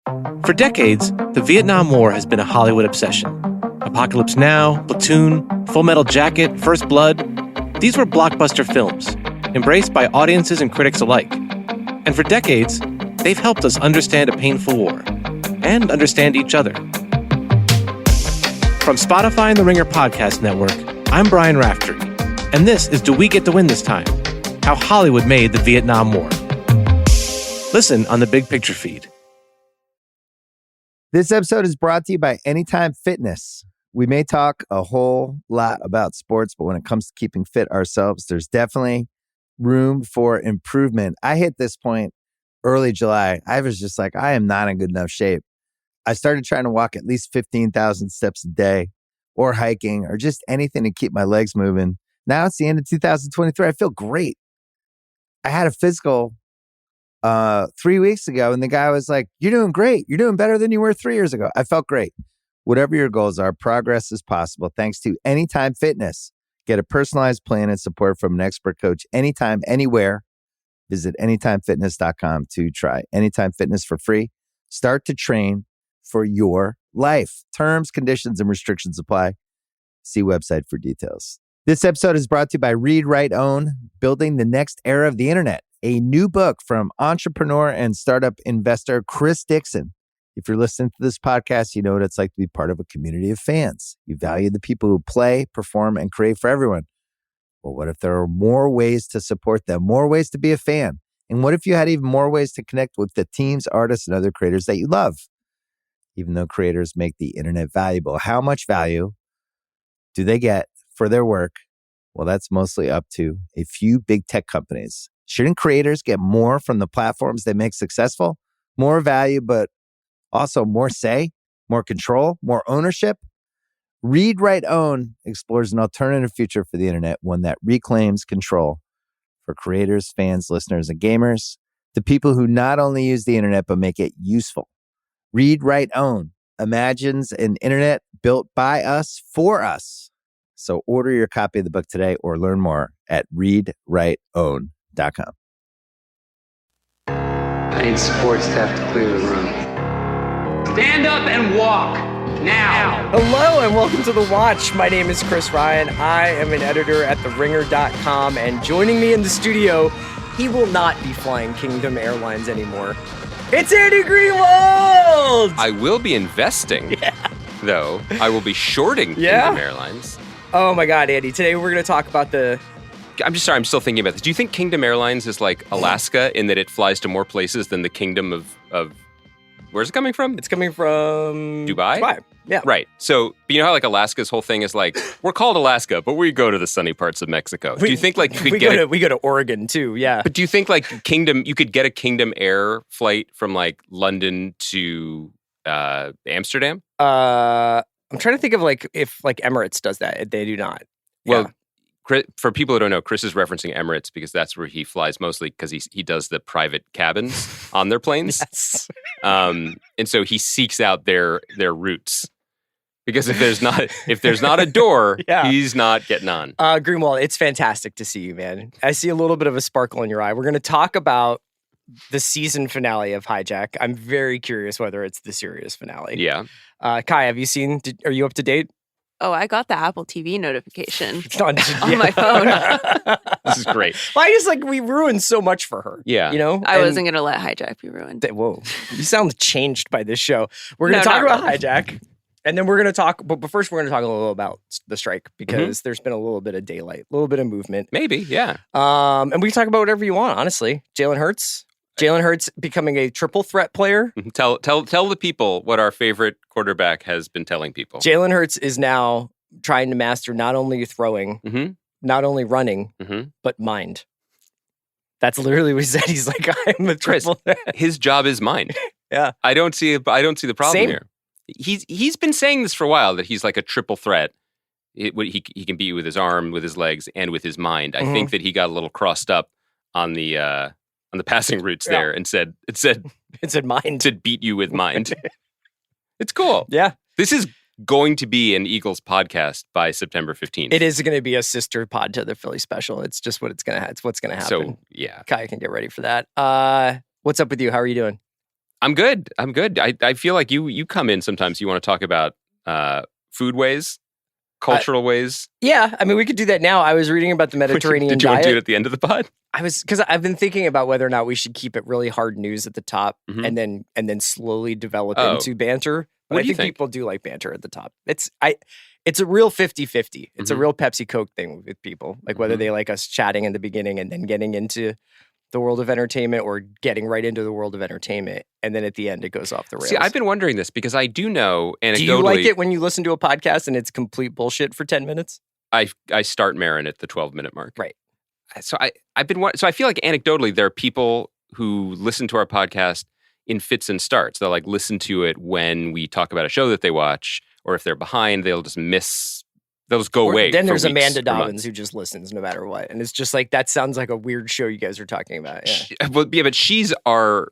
For decades, the Vietnam War has been a Hollywood obsession. Apocalypse Now, Platoon, Full Metal Jacket, First Blood. These were blockbuster films, embraced by audiences and critics alike. And for decades, they've helped us understand a painful war and understand each other. From Spotify and the Ringer Podcast Network, I'm Brian Raftery, and this is Do We Get to Win This Time? How Hollywood Made the Vietnam War. Listen on the Big Picture feed. This episode is brought to you by Anytime Fitness. We may talk a whole lot about sports, but when it comes to keeping fit ourselves, there's definitely room for improvement. I hit this point early July. I was just like, I am not in good enough shape. I started trying to walk at least 15,000 steps a day, or hiking, or just anything to keep my legs moving. Now it's the end of 2023. I feel great. I had a physical 3 weeks ago, and the guy was like, "You're doing great. You're doing better than you were 3 years ago." I felt great. Whatever your goals are, progress is possible thanks to Anytime Fitness. Get a personalized plan and support from an expert coach anytime, anywhere. Visit anytimefitness.com to try Anytime Fitness for free. Start to train for your life. Terms, conditions, and restrictions apply. See website for details. This episode is brought to you by Read, Write, Own, Building the Next Era of the Internet, a new book from entrepreneur and startup investor Chris Dixon. If you're listening to this podcast, you know what it's like to be part of a community of fans. You value the people who play, perform, and create for everyone. Well, what if there are more ways to support them, more ways to be a fan? And what if you had even more ways to connect with the teams, artists, and other creators that you love? Even though creators make the internet valuable, how much value do they get for their work? Well, that's mostly up to a few big tech companies. Shouldn't creators get more from the platforms they make successful? More value, but also more say, more control, more ownership? Read, Write, Own explores an alternative future for the internet, one that reclaims control for creators, fans, listeners, and gamers, the people who not only use the internet, but make it useful. Read, Write, Own imagines an internet built by us for us. So order your copy of the book today or learn more at readwriteown.com. I need support staff to clear the room. Stand up and walk now. Hello and welcome to The Watch. My name is Chris Ryan. I am an editor at TheRinger.com, and joining me in the studio, he will not be flying Kingdom Airlines anymore. It's Andy Greenwald! I will be investing, though. I will be shorting Kingdom Airlines. Oh my God, Andy. Today we're going to talk about I'm just sorry, I'm still thinking about this. Do you think Kingdom Airlines is like Alaska in that it flies to more places than the kingdom of where's it coming from? It's coming from Dubai? Yeah. Right. So, you know how like Alaska's whole thing is like, we're called Alaska, but we go to the sunny parts of Mexico. Do you think like you could we go to Oregon too, yeah. But do you think like you could get a Kingdom Air flight from like London to Amsterdam? I'm trying to think of like if like Emirates does that. They do not. Well, for people who don't know, Chris is referencing Emirates because that's where he flies mostly because he does the private cabins on their planes. Yes. And so he seeks out their routes because if there's not a door, he's not getting on. Greenwald, it's fantastic to see you, man. I see a little bit of a sparkle in your eye. We're going to talk about the season finale of Hijack. I'm very curious whether it's the series finale. Yeah. Kai, have you seen? Are you up to date? Oh, I got the Apple TV notification on my phone. This is great. Well, I just like we ruined so much for her. Yeah. You know? I wasn't going to let Hijack be ruined. Whoa. You sound changed by this show. We're going to talk about Hijack. And then we're going to talk, but first we're going to talk a little about the strike because there's been a little bit of daylight, a little bit of movement. Maybe, yeah. And we can talk about whatever you want, honestly. Jalen Hurts becoming a triple threat player. Tell the people what our favorite quarterback has been telling people. Jalen Hurts is now trying to master not only throwing, not only running, but mind. That's literally what he said. He's like, I'm a triple threat. His job is mind. Yeah. I don't see the problem here. He's been saying this for a while that he's like a triple threat. He can beat you with his arm, with his legs, and with his mind. I think that he got a little crossed up on the passing routes there and said mind. To beat you with mind. It's cool. Yeah. This is going to be an Eagles podcast by September 15th. It is going to be a sister pod to the Philly special. It's just what it's going to happen. So, yeah. Kai can get ready for that. What's up with you? How are you doing? I'm good. I feel like you come in sometimes. You want to talk about food ways, cultural ways. Yeah, I mean, we could do that now. I was reading about the Mediterranean Did you diet. want to do it at the end of the pod? Because I've been thinking about whether or not we should keep it really hard news at the top Mhm. and then slowly develop Oh. into banter. But What I do you think think? people do like banter at the top. It's a real 50-50. It's a Mhm. real Pepsi Coke thing with people. Like whether Mhm. they like us chatting in the beginning and then getting into the world of entertainment or getting right into the world of entertainment. And then at the end, it goes off the rails. See, I've been wondering this because I do know anecdotally. Do you like it when you listen to a podcast and it's complete bullshit for 10 minutes? I start Marin at the 12-minute mark. Right. So I feel like anecdotally there are people who listen to our podcast in fits and starts. They'll like listen to it when we talk about a show that they watch, or if they're behind, they'll just go away. Then for there's weeks Amanda or Dobbins months. who just listens no matter what. And it's just like, that sounds like a weird show you guys are talking about. Yeah. But she's our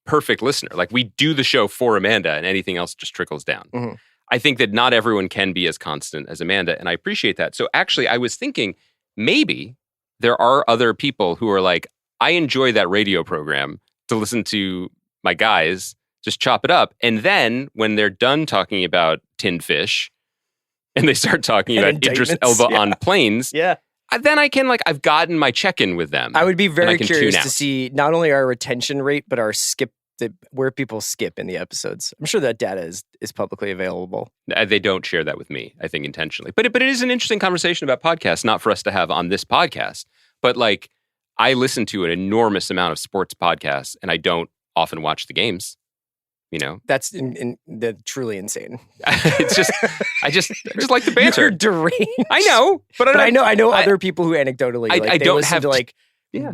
perfect listener. Like we do the show for Amanda and anything else just trickles down. Mhm. I think that not everyone can be as constant as Amanda, and I appreciate that. So actually, I was thinking maybe there are other people who are like, I enjoy that radio program to listen to my guys just chop it up. And then when they're done talking about tinned fish and they start talking And about Idris indictments, Elba yeah. on planes, Yeah. then I can I've gotten my check-in with them. I would be and I very can curious tune to out. see not only our retention rate, but our where people skip in the episodes. I'm sure that data is publicly available. They don't share that with me, I think, intentionally. But it is an interesting conversation about podcasts, not for us to have on this podcast. But like, I listen to an enormous amount of sports podcasts, and I don't often watch the games. You know, That's truly insane. it's just I just like the banter. You're deranged. I know, but I know I- other people who anecdotally I they don't listen have to like yeah.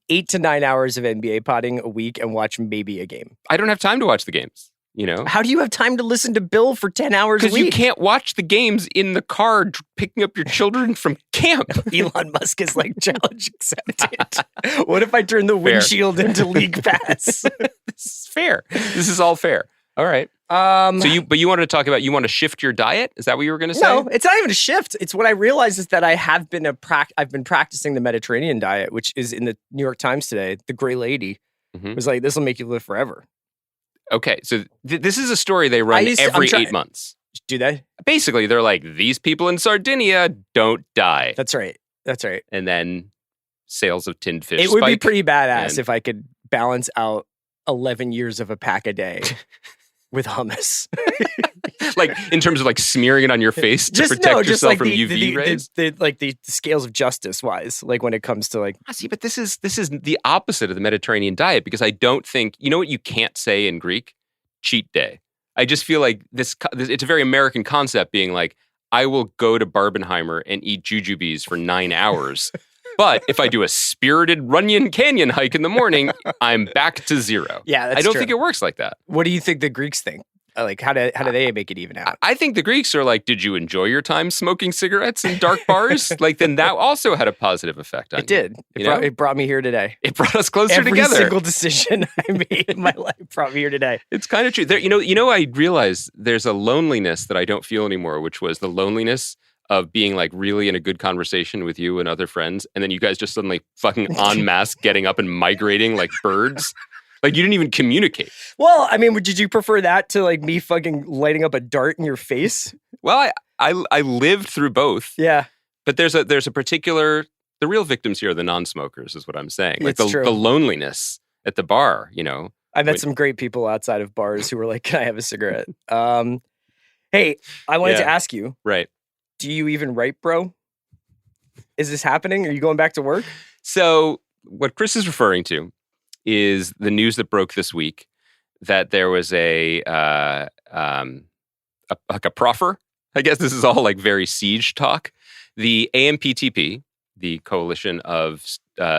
8 to 9 hours of NBA potting a week and watch maybe a game. I don't have time to watch the games. You know, How do you have time to listen to Bill for 10 hours a because week? you can't watch the games in the car picking up your children from camp. Elon Musk is like, challenge accepted. What if I turn the Fair. windshield into League Pass? This is fair. This is all fair. All right. So you wanted to talk about, you want to shift your diet? Is that what you were going to say? No, it's not even a shift. It's what I realized is that I've been practicing the Mediterranean diet, which is in the New York Times today. The Gray Lady Mhm. was like, "This will make you live forever." Okay, so this is a story they run every 8 months. Do they? Basically, they're like, these people in Sardinia don't die. That's right. That's right. And then sales of tinned fish It would be spike. pretty badass and- if I could balance out 11 years of a pack a day with hummus. Like, in terms of like smearing it on your face to protect yourself from UV rays? the scales of justice wise, like when it comes to like, See, but this is the opposite of the Mediterranean diet, because I don't think, you know what you can't say in Greek? Cheat day. I just feel like this it's a very American concept, being like, I will go to Barbenheimer and eat jujubes for 9 hours. But if I do a spirited Runyon Canyon hike in the morning, I'm back to zero. yeah, that's I don't true. think it works like that. What do you think the Greeks think? Like, how do they make it even out? I think the Greeks are like, did you enjoy your time smoking cigarettes in dark bars? Like, then that also had a positive effect on It you. did. You know? It brought me here today. It brought us closer Every together. single decision I made in my life brought me here today. It's kind of true. There, I realized there's a loneliness that I don't feel anymore, which was the loneliness of being like really in a good conversation with you and other friends, and then you guys just suddenly fucking en masse getting up and migrating like birds. Like, you didn't even communicate. Well, I mean, did you prefer that to like me fucking lighting up a dart in your face? Well, I lived through both, Yeah. but there's a particular, the real victims here are the non-smokers, is what I'm saying. Like It's true. the loneliness at the bar, I met some great people outside of bars who were like, "Can I have a cigarette?" Hey, I wanted to Yeah. ask you, Right. do you even write, bro? Is this happening? Are you going back to work? So what Chris is referring to is the news that broke this week that there was a proffer. I guess this is all like very siege talk. The AMPTP, the coalition of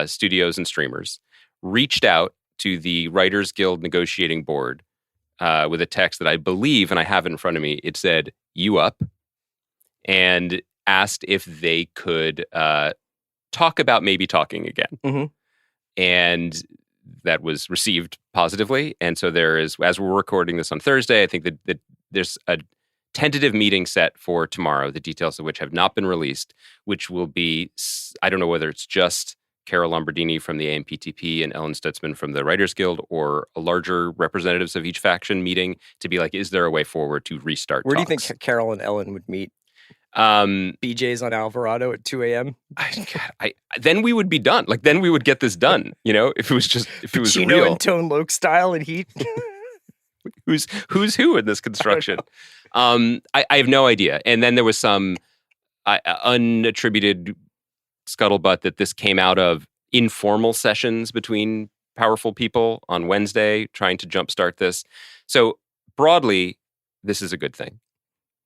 studios and streamers, reached out to the Writers Guild negotiating board with a text that I believe, and I have it in front of me, it said, "You up?" and asked if they could talk about maybe talking again. Mhm. And that was received positively. And so there is, as we're recording this on Thursday, I think that there's a tentative meeting set for tomorrow, the details of which have not been released, which will be, I don't know whether it's just Carol Lombardini from the AMPTP and Ellen Stutzman from the Writers Guild, or a larger representatives of each faction meeting to be like, is there a way forward to restart Where talks? do you think Carol and Ellen would meet? BJ's on Alvarado at 2 a.m. Then we would be done. Like, then we would get this done. If it was Pacino real. and Tone Loc style and Heat. Who's who in this construction? I have no idea. And then there was some unattributed scuttlebutt that this came out of informal sessions between powerful people on Wednesday trying to jumpstart this. So broadly, this is a good thing.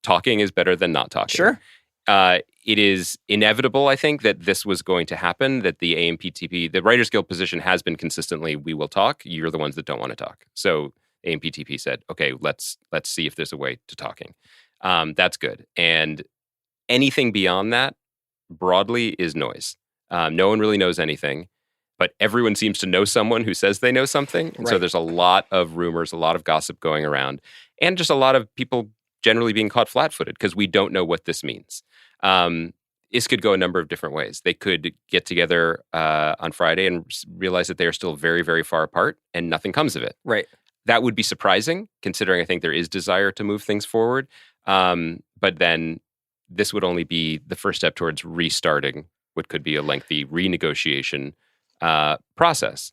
Talking is better than not talking. Sure. It is inevitable, I think, that this was going to happen, that the AMPTP, the Writers Guild position has been consistently, we will talk. You're the ones that don't want to talk. So AMPTP said, okay, let's see if there's a way to talking. That's good. And anything beyond that, broadly, is noise. No one really knows anything, but everyone seems to know someone who says they know something. And so there's a lot of rumors, a lot of gossip going around, and just a lot of people generally being caught flat-footed because we don't know what this means. This could go a number of different ways. They could get together on Friday and realize that they are still very, very far apart and nothing comes of it. Right. That would be surprising, considering I think there is desire to move things forward. But then this would only be the first step towards restarting what could be a lengthy renegotiation process.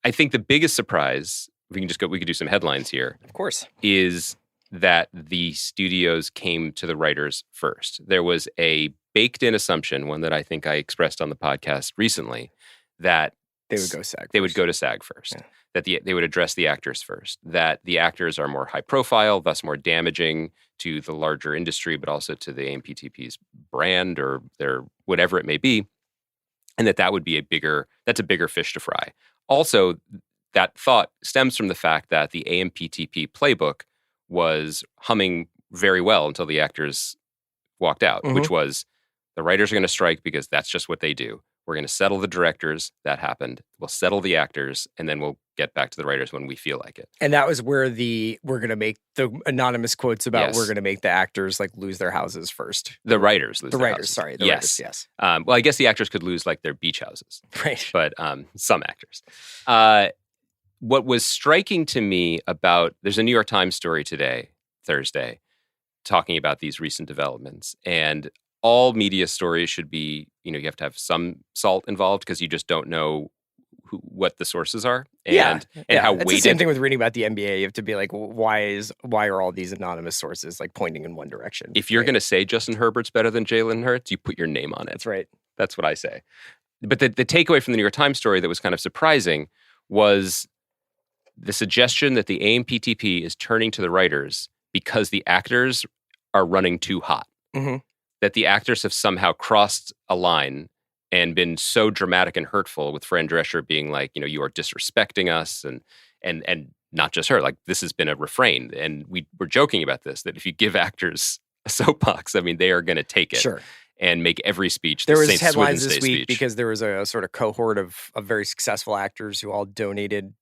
I think the biggest surprise, we could do some headlines here. Of course. Is that the studios came to the writers first. There was a baked-in assumption, one that I think I expressed on the podcast recently, that they would go SAG. They would go to SAG first. Yeah. That they would address the actors first. That the actors are more high profile, thus more damaging to the larger industry, but also to the AMPTP's brand or their whatever it may be, and that would be that's a bigger fish to fry. Also, that thought stems from the fact that the AMPTP playbook was humming very well until the actors walked out, which was the writers are going to strike because that's just what they do. We're going to settle the directors. That happened. We'll settle the actors, and then we'll get back to the writers when we feel like it. And that was where we're going to make the anonymous quotes about we're going to make the actors like lose their houses first. The writers lose the their writers, houses. sorry. The writers, yes. Well, I guess the actors could lose like their beach houses. Right. But some actors. What was striking to me there's a New York Times story today, Thursday, talking about these recent developments. And all media stories should be, you have to have some salt involved because you just don't know what the sources are and how weighted. It's the same thing with reading about the NBA. You have to be like, why are all these anonymous sources like pointing in one direction? If you're going to say Justin Herbert's better than Jalen Hurts, you put your name on it. That's right. That's what I say. But the takeaway from the New York Times story that was kind of surprising was the suggestion that the AMPTP is turning to the writers because the actors are running too hot. Mm-hmm. That the actors have somehow crossed a line and been so dramatic and hurtful, with Fran Drescher being like, you are disrespecting us, and not just her. Like, this has been a refrain, and we were joking about this, that if you give actors a soapbox, I mean, they are going to take it. Sure. And make every speech there the was St. headlines Swithin's this Day week speech. Because there was a sort of cohort of very successful actors who all donated,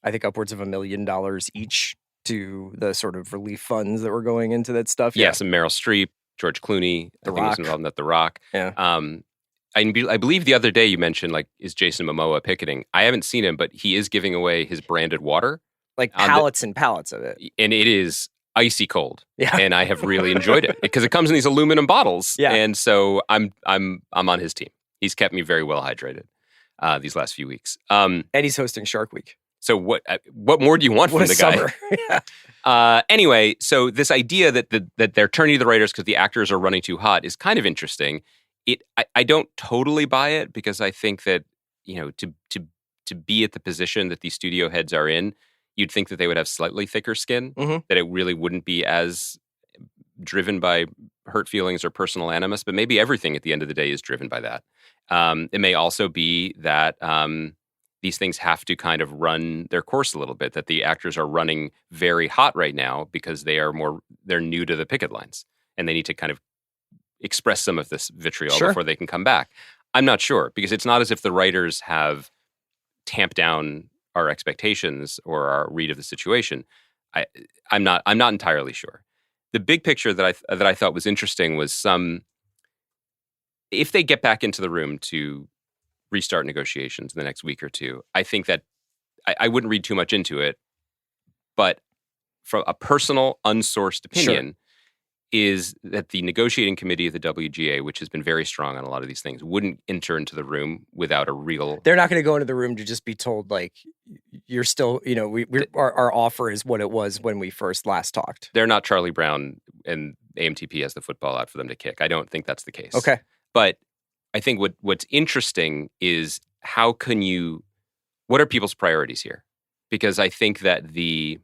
I think, upwards of $1 million each to the sort of relief funds that were going into that stuff. Yes, and Meryl Streep, George Clooney, The I think Rock. was involved in that. The Rock. Yeah. I believe the other day you mentioned, like, is Jason Momoa picketing? I haven't seen him, but he is giving away his branded water. Like pallets and pallets of it. And it is icy cold. Yeah. And I have really enjoyed it because it comes in these aluminum bottles. Yeah. And so I'm on his team. He's kept me very well hydrated these last few weeks. And he's hosting Shark Week. So what more do you want from the guy? Yeah. Anyway, so this idea that they're turning to the writers because the actors are running too hot is kind of interesting. I don't totally buy it because I think that, to be at the position that these studio heads are in, you'd think that they would have slightly thicker skin, that it really wouldn't be as driven by hurt feelings or personal animus, but maybe everything at the end of the day is driven by that. It may also be that these things have to kind of run their course a little bit, that the actors are running very hot right now because they're new to the picket lines and they need to kind of express some of this vitriol before they can come back. I'm not sure, because it's not as if the writers have tamped down our expectations or our read of the situation. I'm not entirely sure. The big picture that I thought was interesting was if they get back into the room to restart negotiations in the next week or two. I think that I wouldn't read too much into it, but from a personal, unsourced opinion, is that the negotiating committee of the WGA, which has been very strong on a lot of these things, wouldn't enter into the room without a real... They're not going to go into the room to just be told, like, you're still, our offer is what it was when we first last talked. They're not Charlie Brown and AMTP has the football out for them to kick. I don't think that's the case. Okay. But I think what's interesting is what are people's priorities here? Because I think that the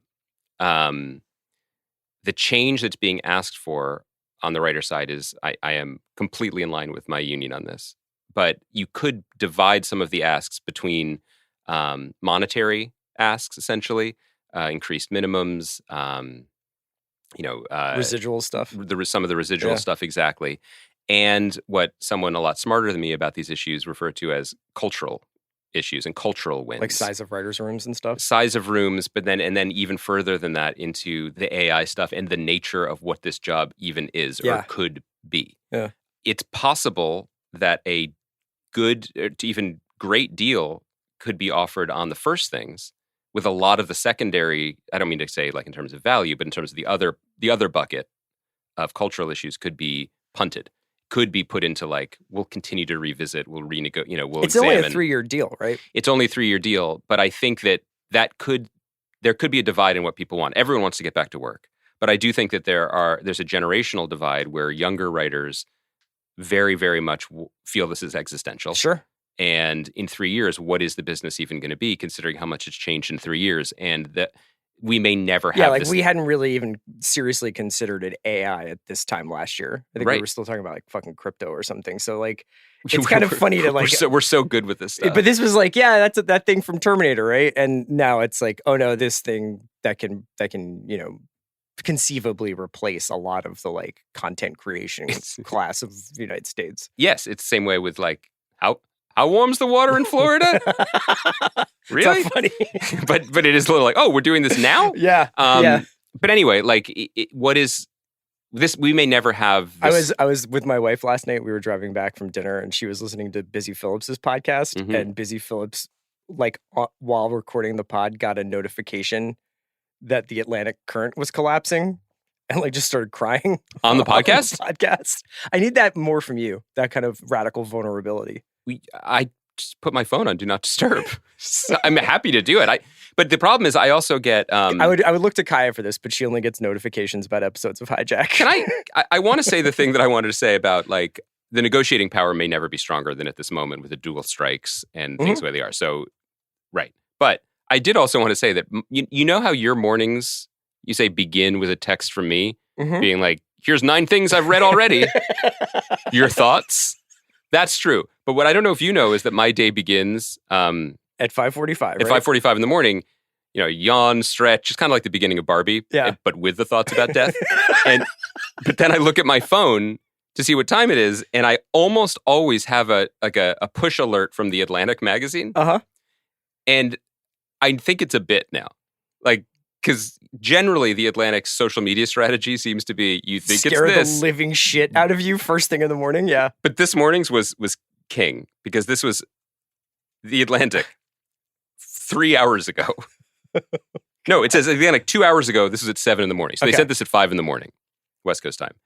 change that's being asked for on the writer side is, I am completely in line with my union on this. But you could divide some of the asks between monetary asks, essentially, increased minimums, residual stuff. Some of the residual stuff, exactly. And what someone a lot smarter than me about these issues refer to as cultural issues and cultural wins. Like size of writers' rooms and stuff? Size of rooms, but then even further than that into the AI stuff and the nature of what this job even is or could be. Yeah. It's possible that a good to even great deal could be offered on the first things, with a lot of the secondary, I don't mean to say like in terms of value, but in terms of the other bucket of cultural issues could be punted. Could be put into like, we'll continue to revisit, we'll renegotiate, we'll It's examine. only a 3-year deal, right? It's only a 3-year deal, but I think that there could be a divide in what people want. Everyone wants to get back to work. But I do think that there's a generational divide where younger writers very, very much feel this is existential. Sure. And in 3 years, what is the business even going to be, considering how much it's changed in 3 years? And that we may never have we hadn't really even seriously considered it AI at this time last year. I think we were still talking about like fucking crypto or something. So like, it's kind of funny to like... We're so good with this stuff. But this was like, that's that thing from Terminator, right? And now it's like, oh no, this thing that can conceivably replace a lot of the like content creation class of the United States. Yes, it's the same way with like, how warm's the water in Florida? Really? It's funny. but it is a little like, oh, we're doing this now? Yeah. But anyway, like, what is this? We may never have this. I was with my wife last night. We were driving back from dinner, and she was listening to Busy Phillips's podcast. Mm-hmm. And Busy Phillips, like while recording the pod, got a notification that the Atlantic current was collapsing, and like just started crying on the podcast. I need that more from you. That kind of radical vulnerability. I just put my phone on Do Not Disturb. So I'm happy to do it. But the problem is I also get... I would look to Kaya for this, but she only gets notifications about episodes of Hijack. Can I want to say the thing that I wanted to say about like the negotiating power may never be stronger than at this moment with the dual strikes and things the way they are. So, right. But I did also want to say that you know how your mornings, you say begin with a text from me being like, here's 9 things I've read already. Your thoughts? That's true. But what I don't know if you know is that my day begins at 5:45. At 5:45 in the morning. Yawn, stretch. It's kind of like the beginning of Barbie, but with the thoughts about death. But then I look at my phone to see what time it is, and I almost always have a push alert from the Atlantic magazine. And I think it's a bit now, like. Because generally, the Atlantic's social media strategy seems to be, you think Scare it's this. the living shit out of you first thing in the morning, yeah. But this morning's was king, because this was the Atlantic 3 hours ago. No, it says Atlantic 2 hours ago. This was at 7 in the morning. So they sent this at 5 in the morning, West Coast time.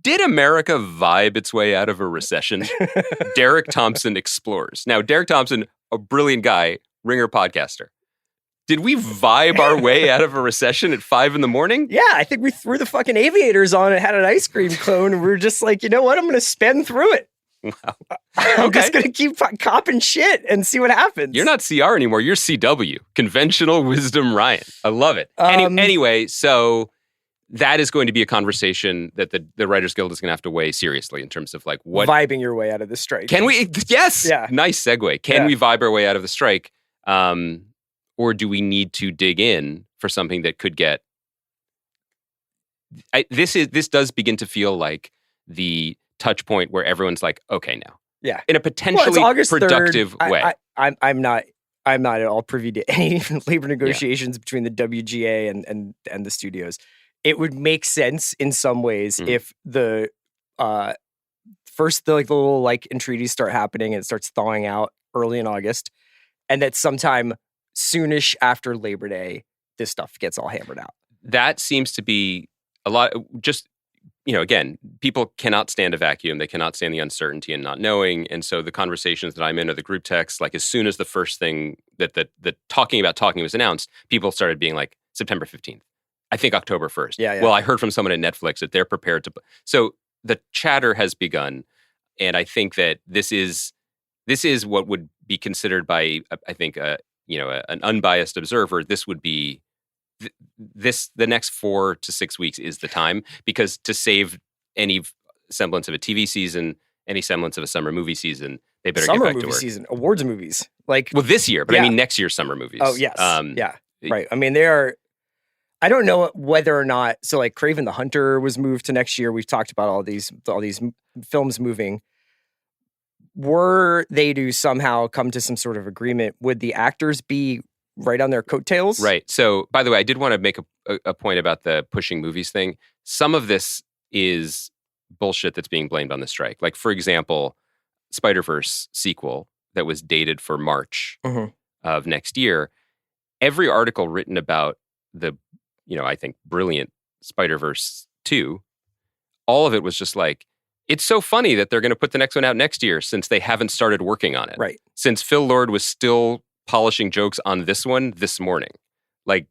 Did America vibe its way out of a recession? Derek Thompson explores. Now, Derek Thompson, a brilliant guy, Ringer podcaster. Did we vibe our way out of a recession at 5 in the morning? Yeah, I think we threw the fucking aviators on and had an ice cream cone, and we were just like, you know what? I'm going to spin through it. Wow. I'm just going to keep copping shit and see what happens. You're not CR anymore. You're CW. Conventional Wisdom Ryan. I love it. Anyway, so that is going to be a conversation that the Writers Guild is going to have to weigh seriously in terms of like what... Vibing your way out of the strike. Can we... Yes! Yeah. Nice segue. Can we vibe our way out of the strike? Or do we need to dig in for something that could get... This does begin to feel like the touch point where everyone's like, okay, now. Yeah. In a potentially productive 3rd. way. I'm not at all privy to any labor negotiations between the WGA and the studios. It would make sense in some ways if the first the little like entreaties start happening and it starts thawing out early in August, and that sometime soonish after Labor Day, this stuff gets all hammered out. That seems to be a lot. Just, again, people cannot stand a vacuum. They cannot stand the uncertainty and not knowing. And so the conversations that I'm in are the group texts. Like as soon as the first thing that talking was announced, people started being like September 15th. I think October 1st. Yeah. Well, I heard from someone at Netflix that they're prepared to. So the chatter has begun, and I think that this is what would be considered by, I think, an unbiased observer. This would be the next 4 to 6 weeks is the time, because to save any semblance of a TV season, any semblance of a summer movie season, they better summer get back movie to work. Season, awards movies, like this year, but yeah. I mean next year's summer movies. Oh yes, right. I mean they are. I don't know whether or not. So like Kraven the Hunter was moved to next year. We've talked about all these films moving. Were they to somehow come to some sort of agreement, would the actors be right on their coattails? Right. So, by the way, I did want to make a point about the pushing movies thing. Some of this is bullshit that's being blamed on the strike. Like, for example, Spider-Verse sequel that was dated for March of next year. Every article written about the, I think, brilliant Spider-Verse 2, all of it was just like, it's so funny that they're going to put the next one out next year since they haven't started working on it. Right. Since Phil Lord was still polishing jokes on this one this morning. Like,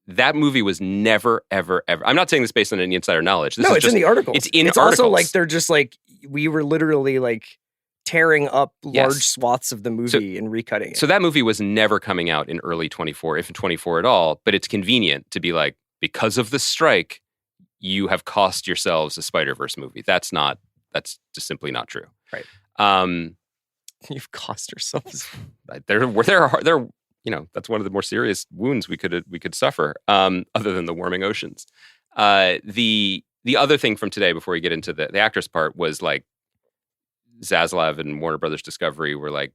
that movie was never, ever, ever. I'm not saying this based on any insider knowledge. It's in the articles. It's in articles. Also like they're just like, we were literally like tearing up large swaths of the movie and recutting it. So that movie was never coming out in early 24, if in 24 at all. But it's convenient to be like, because of the strike, you have cost yourselves a Spider-Verse movie. That's just simply not true. Right. You've cost yourselves. They're that's one of the more serious wounds we could suffer, other than the warming oceans. The other thing from today, before we get into the actress part, was like Zaslav and Warner Brothers Discovery were like,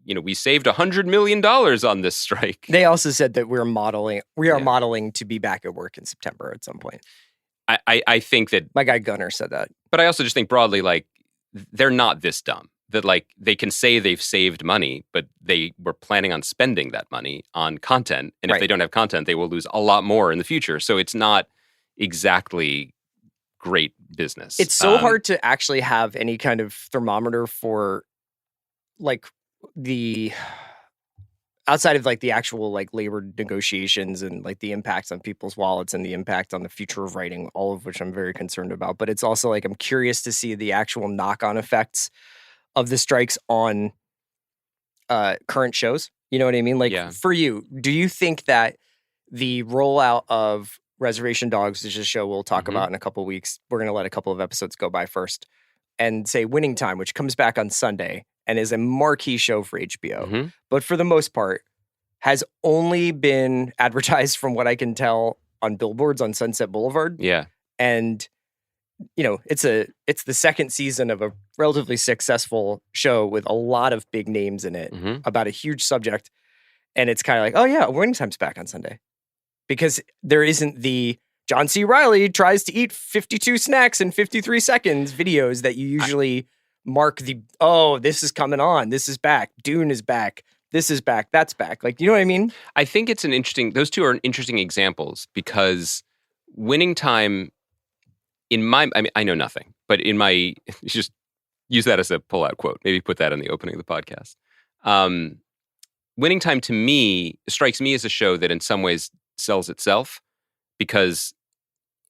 we saved $100 million on this strike. They also said that we are modeling to be back at work in September at some point. I think that my guy Gunnar said that. But I also just think broadly, like, they're not this dumb. That, like, they can say they've saved money, but they were planning on spending that money on content. And if they don't have content, they will lose a lot more in the future. So it's not exactly great business. It's so hard to actually have any kind of thermometer for, like, the outside of like the actual like labor negotiations and like the impact on people's wallets and the impact on the future of writing, all of which I'm very concerned about. But it's also like I'm curious to see the actual knock-on effects of the strikes on current shows. You know what I mean? Like for you, do you think that the rollout of Reservation Dogs, which is a show we'll talk about in a couple of weeks, we're going to let a couple of episodes go by first, and say Winning Time, which comes back on Sunday and is a marquee show for HBO, but for the most part has only been advertised, from what I can tell, on billboards on Sunset Boulevard. Yeah. And, it's the second season of a relatively successful show with a lot of big names in it about a huge subject. And it's kind of like, oh yeah, Winning Time's back on Sunday. Because there isn't the John C. Reilly tries to eat 52 snacks in 53 seconds videos that you usually mark this is coming on, this is back, Dune is back, this is back, that's back. Like, you know what I mean? I think those two are interesting examples, because Winning Time, I know nothing, but just use that as a pull-out quote. Maybe put that in the opening of the podcast. Winning Time, to me, strikes me as a show that in some ways sells itself, because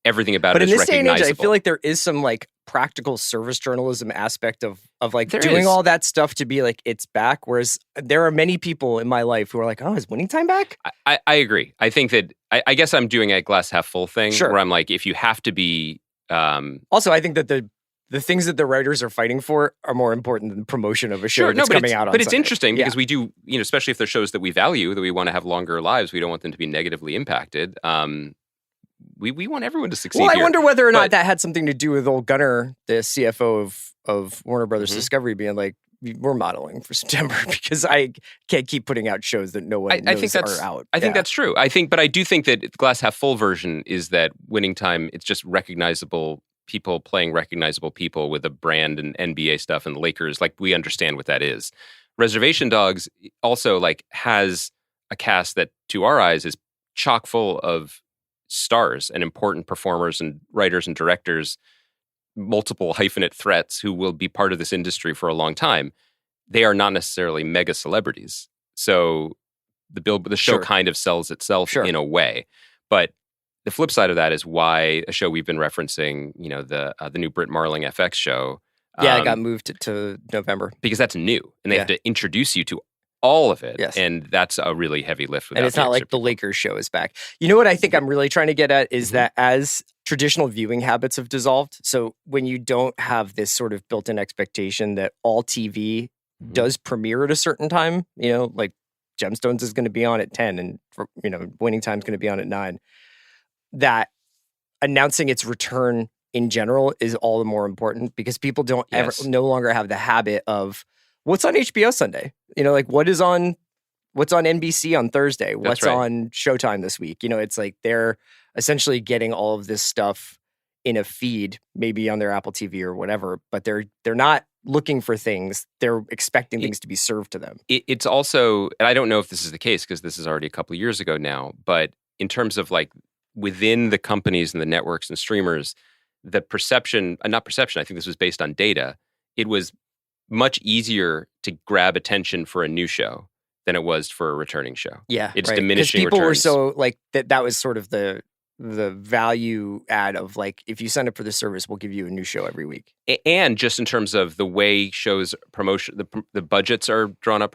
everything about it is recognizable. But in this day and age, I feel like there is some like practical service journalism aspect of like there doing is. All that stuff to be like, it's back. Whereas there are many people in my life who are like, oh, is Winning Time back? I agree. I think that, I guess I'm doing a glass half full thing, Sure. where I'm like, if you have to be... Also, I think that the things that the writers are fighting for are more important than the promotion of a show that's coming out on But it's Sunday. interesting because we do, especially if they're shows that we value, that we want to have longer lives, we don't want them to be negatively impacted. We want everyone to succeed. Well, I here. wonder whether or not that had something to do with old Gunnar, the CFO of Warner Brothers Discovery, being like, we're modeling for September because I can't keep putting out shows that no one knows are out. I think that's true. But I do think that the glass half full version is that Winning Time, it's just recognizable people playing recognizable people with a brand and NBA stuff and the Lakers. Like, we understand what that is. Reservation Dogs also like has a cast that, to our eyes, is chock full of stars and important performers and writers and directors, multiple hyphenate threats who will be part of this industry for a long time. They are not necessarily mega celebrities. So the show kind of sells itself in a way. But the flip side of that is why a show we've been referencing, the new Britt Marling FX show. Yeah, it got moved to November. Because that's new. And they have to introduce you to all of it. Yes. And that's a really heavy lift. And it's not like the Lakers show is back. You know what I think I'm really trying to get at is that as traditional viewing habits have dissolved, so when you don't have this sort of built-in expectation that all TV does premiere at a certain time, like Gemstones is going to be on at 10 and, Winning Time is going to be on at 9, that announcing its return in general is all the more important because people don't no longer have the habit of what's on HBO Sunday, like what's on NBC on Thursday, what's on Showtime this week. It's like they're essentially getting all of this stuff in a feed, maybe on their Apple TV or whatever, but they're not looking for things. They're expecting things to be served to them. It's also, and I don't know if this is the case because this is already a couple of years ago now, but in terms of like within the companies and the networks and streamers, the perception, not perception, I think this was based on data, it was much easier to grab attention for a new show than it was for a returning show. Yeah, it's diminishing people returns. Were so like that was sort of the value add of like, if you sign up for the service, we'll give you a new show every week. And just in terms of the way shows promotion, the budgets are drawn up,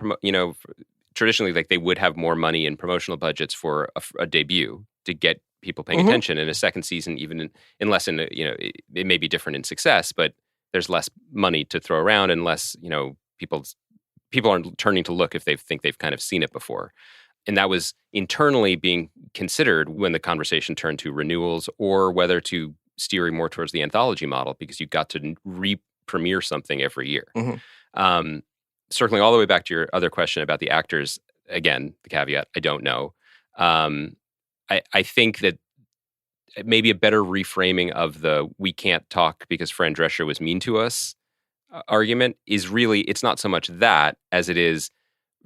traditionally, like they would have more money in promotional budgets for a debut to get people paying attention. In a second season, even unless it may be different in success, but there's less money to throw around and less, people aren't turning to look if they think they've kind of seen it before. And that was internally being considered when the conversation turned to renewals or whether to steering more towards the anthology model because you got to re-premiere something every year. Circling all the way back to your other question about the actors, again, the caveat, I don't know. I think that maybe a better reframing of the we can't talk because Fran Drescher was mean to us argument is really, it's not so much that as it is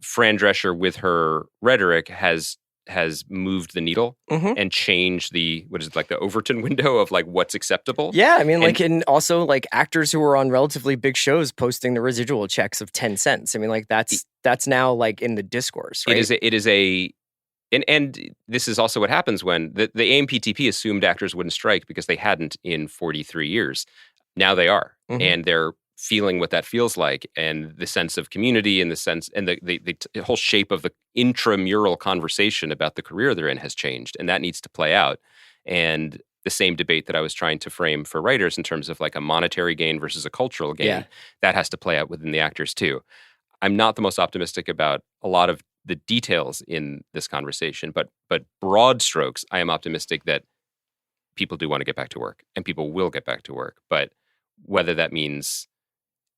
Fran Drescher with her rhetoric has moved the needle and changed the, the Overton window of like what's acceptable. Yeah, I mean, and also like actors who are on relatively big shows posting the residual checks of 10 cents. I mean, like that's now like in the discourse, right? And this is also what happens when the AMPTP assumed actors wouldn't strike because they hadn't in 43 years. Now they are. And they're feeling what that feels like and the sense of community and the sense and the whole shape of the intramural conversation about the career they're in has changed. And that needs to play out. And the same debate that I was trying to frame for writers in terms of like a monetary gain versus a cultural gain, that has to play out within the actors too. I'm not the most optimistic about a lot of the details in this conversation, but broad strokes, I am optimistic that people do want to get back to work and people will get back to work. But whether that means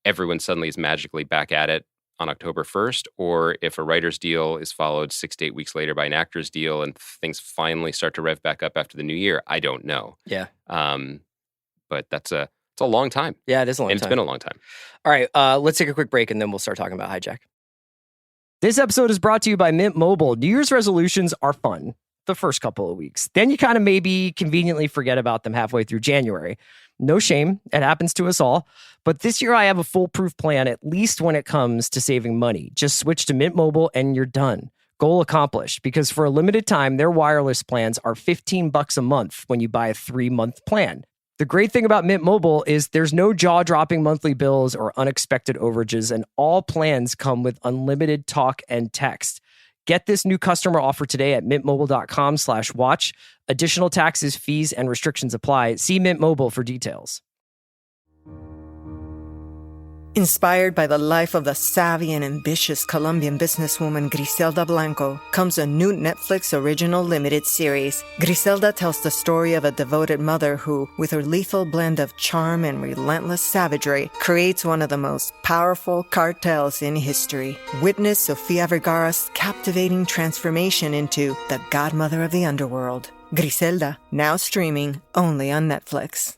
everyone suddenly is magically back at it on October 1st, or if a writer's deal is followed 6 to 8 weeks later by an actor's deal and things finally start to rev back up after the new year, I don't know. Yeah. But it's a long time. Yeah, it is a long time. And it's been a long time. All right, let's take a quick break and then we'll start talking about Hijack. This episode is brought to you by Mint Mobile. New Year's resolutions are fun the first couple of weeks. Then you kind of maybe conveniently forget about them halfway through January. No shame. It happens to us all. But this year I have a foolproof plan, at least when it comes to saving money. Just switch to Mint Mobile and you're done. Goal accomplished, because for a limited time, their wireless plans are $15 a month when you buy a 3-month plan. The great thing about Mint Mobile is there's no jaw-dropping monthly bills or unexpected overages, and all plans come with unlimited talk and text. Get this new customer offer today at mintmobile.com/watch. Additional taxes, fees, and restrictions apply. See Mint Mobile for details. Inspired by the life of the savvy and ambitious Colombian businesswoman Griselda Blanco comes a new Netflix original limited series. Griselda tells the story of a devoted mother who, with her lethal blend of charm and relentless savagery, creates one of the most powerful cartels in history. Witness Sofia Vergara's captivating transformation into the godmother of the underworld. Griselda, now streaming only on Netflix.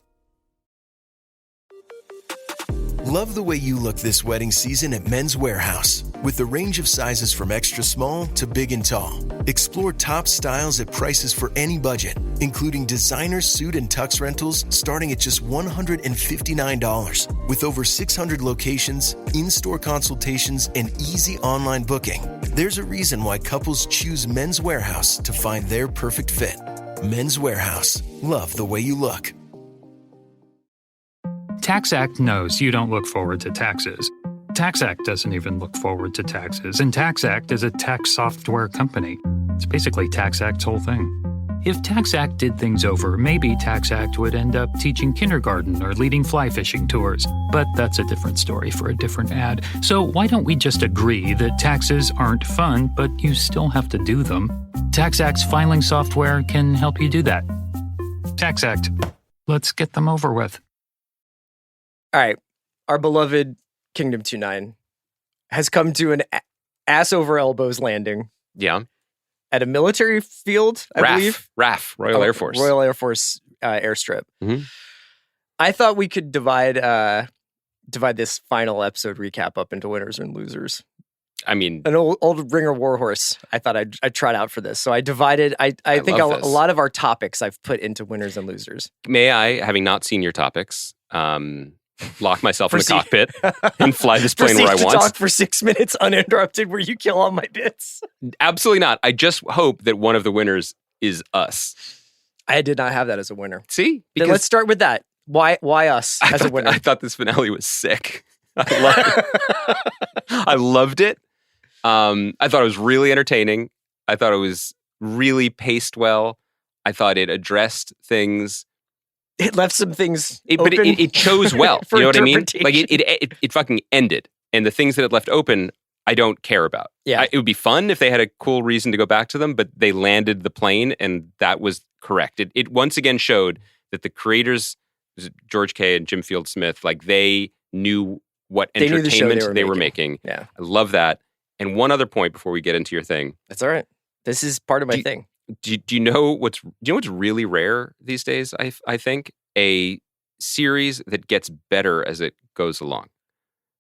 Love the way you look this wedding season at Men's Warehouse. With a range of sizes from extra small to big and tall. Explore top styles at prices for any budget, including designer suit and tux rentals starting at just $159. With over 600 locations, in-store consultations, and easy online booking, there's a reason why couples choose Men's Warehouse to find their perfect fit. Men's Warehouse. Love the way you look. TaxAct knows you don't look forward to taxes. TaxAct doesn't even look forward to taxes, and TaxAct is a tax software company. It's basically TaxAct's whole thing. If TaxAct did things over, maybe TaxAct would end up teaching kindergarten or leading fly fishing tours. But that's a different story for a different ad. So why don't we just agree that taxes aren't fun, but you still have to do them? TaxAct's filing software can help you do that. TaxAct. Let's get them over with. All right. Our beloved Kingdom 2-9 has come to an ass over elbows landing. Yeah. At a military field, I believe. RAF, Royal Air Force. Royal Air Force airstrip. Mm-hmm. I thought we could divide this final episode recap up into winners and losers. I mean, an old Ringer warhorse. I thought I'd try it out for this. So I divided, I think a lot of our topics I've put into winners and losers. May I, having not seen your topics, lock myself in the cockpit and fly this plane where I want. Talk for 6 minutes uninterrupted where you kill all my bits. Absolutely not. I just hope that one of the winners is us. I did not have that as a winner. See? Then let's start with that. Why us as a winner? I thought this finale was sick. I loved it. I loved it. I thought it was really entertaining. I thought it was really paced well. I thought it addressed things. It left some things but it chose well. You know what I mean? Like it fucking ended. And the things that it left open, I don't care about. Yeah. It would be fun if they had a cool reason to go back to them, but they landed the plane and that was correct. It once again showed that the creators, George Kay and Jim Field Smith, like they knew what entertainment they were making. Yeah. I love that. And one other point before we get into your thing. That's all right. This is part of my thing. Do you know what's really rare these days? I think a series that gets better as it goes along.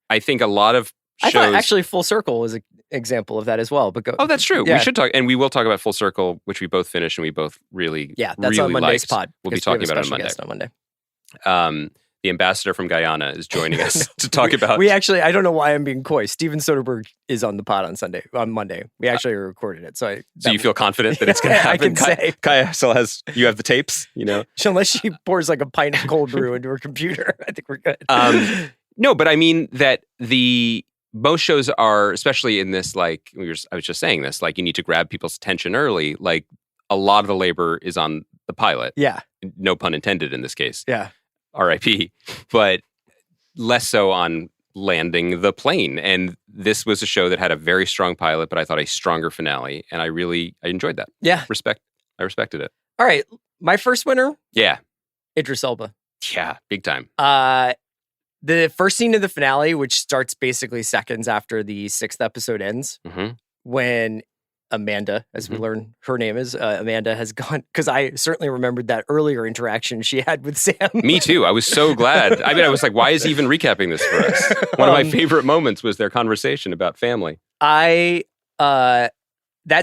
I think a lot of shows. I thought actually Full Circle is an example of that as well. But that's true. Yeah. We should talk, and we will talk about Full Circle, which we both finished and we both really that's really on Monday's liked. pod. We'll be talking about it on Monday. The ambassador from Guyana is joining us to talk about. We actually, I don't know why I'm being coy. Steven Soderbergh is on the pod on Monday. We actually recorded it. So you feel confident that it's going to happen? I can say. Kaya still you have the tapes, you know? Unless she pours like a pint of cold brew into her computer, I think we're good. No, but I mean that most shows are, especially in this, like, I was just saying this, like you need to grab people's attention early. Like a lot of the labor is on the pilot. Yeah. No pun intended in this case. Yeah. R.I.P. But less so on landing the plane. And this was a show that had a very strong pilot, but I thought a stronger finale. And I enjoyed that. Yeah. I respected it. All right. My first winner. Yeah. Idris Elba. Yeah. Big time. The first scene of the finale, which starts basically seconds after the 6th episode ends, when Amanda, as we learn her name is, Amanda has gone, because I certainly remembered that earlier interaction she had with Sam. Me too. I was so glad. I mean, I was like, why is he even recapping this for us? One of my favorite moments was their conversation about family. That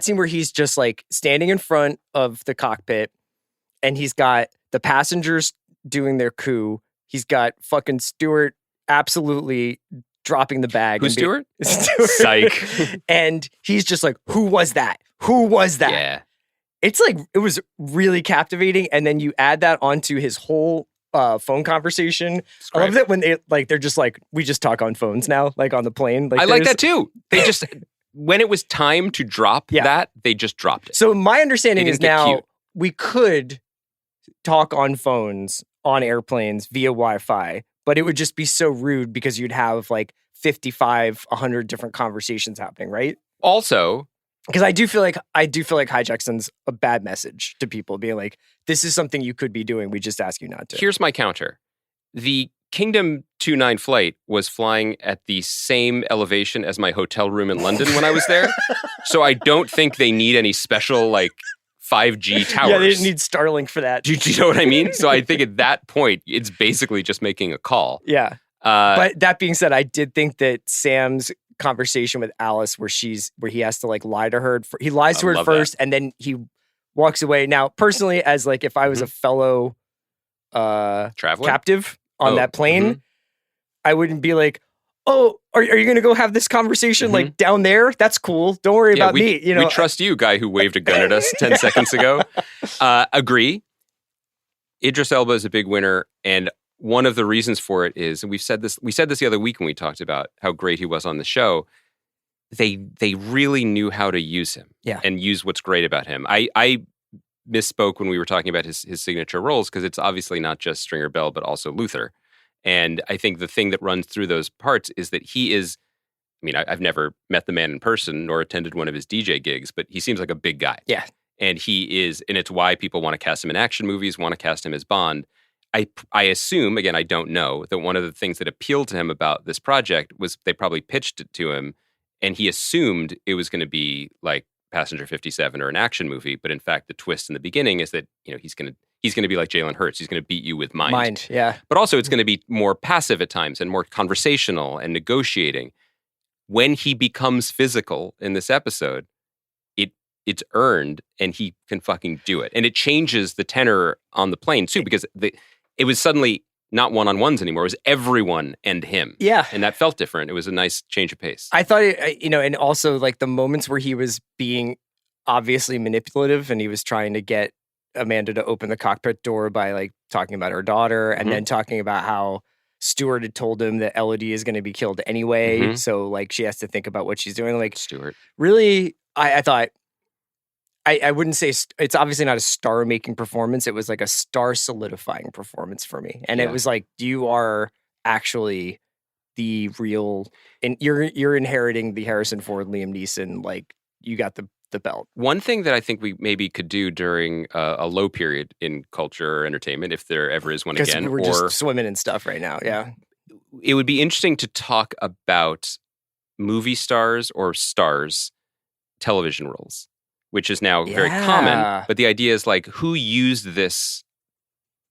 scene where he's just like standing in front of the cockpit and he's got the passengers doing their coup. He's got fucking Stewart absolutely dropping the bag. Who's Stewart? Stewart. Psych. And he's just like, who was that? Who was that? Yeah. It's like, it was really captivating. And then you add that onto his whole phone conversation. I love that when they're just like, we just talk on phones now, like on the plane. Like I like that too. They just, when it was time to drop that, they just dropped it. So my understanding is now we could talk on phones on airplanes via Wi-Fi, but it would just be so rude because you'd have like 100 different conversations happening, right? Also, because I do feel like Hijack sends a bad message to people, being like, "This is something you could be doing. We just ask you not to." Here's my counter: the Kingdom 2-9 flight was flying at the same elevation as my hotel room in London when I was there, so I don't think they need any special 5G towers. Yeah, they didn't need Starlink for that. Do you know what I mean? So I think at that point, it's basically just making a call. Yeah. But that being said, I did think that Sam's conversation with Alice, where he has to like lie to her. He lies to her first, and then he walks away. Now, personally, as like if I was a fellow traveler captive on that plane, I wouldn't be like, "Oh, are you going to go have this conversation like down there? That's cool. Don't worry about me." You know, we trust you, guy who waved a gun at us 10 seconds ago. Agree. Idris Elba is a big winner, and one of the reasons for it is, and we said this the other week when we talked about how great he was on the show. They really knew how to use him, and use what's great about him. I misspoke when we were talking about his signature roles, because it's obviously not just Stringer Bell, but also Luther. And I think the thing that runs through those parts is that he is, I mean, I've never met the man in person nor attended one of his DJ gigs, but he seems like a big guy. Yeah. And he is, and it's why people want to cast him in action movies, want to cast him as Bond. I assume, again, I don't know, that one of the things that appealed to him about this project was they probably pitched it to him, and he assumed it was going to be like Passenger 57 or an action movie. But in fact, the twist in the beginning is that, you know, he's going to be like Jalen Hurts. He's going to beat you with mind. Yeah. But also it's going to be more passive at times and more conversational and negotiating. When he becomes physical in this episode, it's earned, and he can fucking do it. And it changes the tenor on the plane too, because it was suddenly not one-on-ones anymore. It was everyone and him. Yeah. And that felt different. It was a nice change of pace. I thought, and also like the moments where he was being obviously manipulative and he was trying to get Amanda to open the cockpit door by like talking about her daughter and then talking about how Stewart had told him that Elodie is going to be killed anyway. So like she has to think about what she's doing. Like Stewart. Really, I thought, I wouldn't say it's obviously not a star-making performance. It was like a star-solidifying performance for me. And it was like, you are actually the real, and you're inheriting the Harrison Ford, Liam Neeson, like you got the belt. One thing that I think we maybe could do during a low period in culture or entertainment, if there ever is one again. We're just swimming in stuff right now, yeah. It would be interesting to talk about movie stars or stars' television roles, which is now very common. But the idea is like, who used this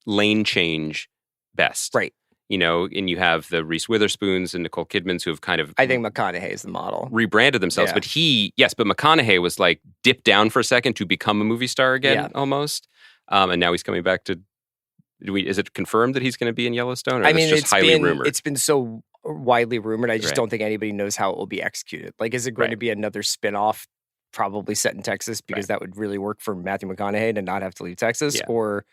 lane change best? Right. You know, and you have the Reese Witherspoons and Nicole Kidmans who have kind of... I think McConaughey is the model. Rebranded themselves. But but McConaughey was like dipped down for a second to become a movie star again, almost. And now he's coming back to... Is it confirmed that he's going to be in Yellowstone? Or it's just highly rumored? It's been so widely rumored. I just don't think anybody knows how it will be executed. Like, is it going to be another spin-off probably set in Texas, because that would really work for Matthew McConaughey to not have to leave Texas? Or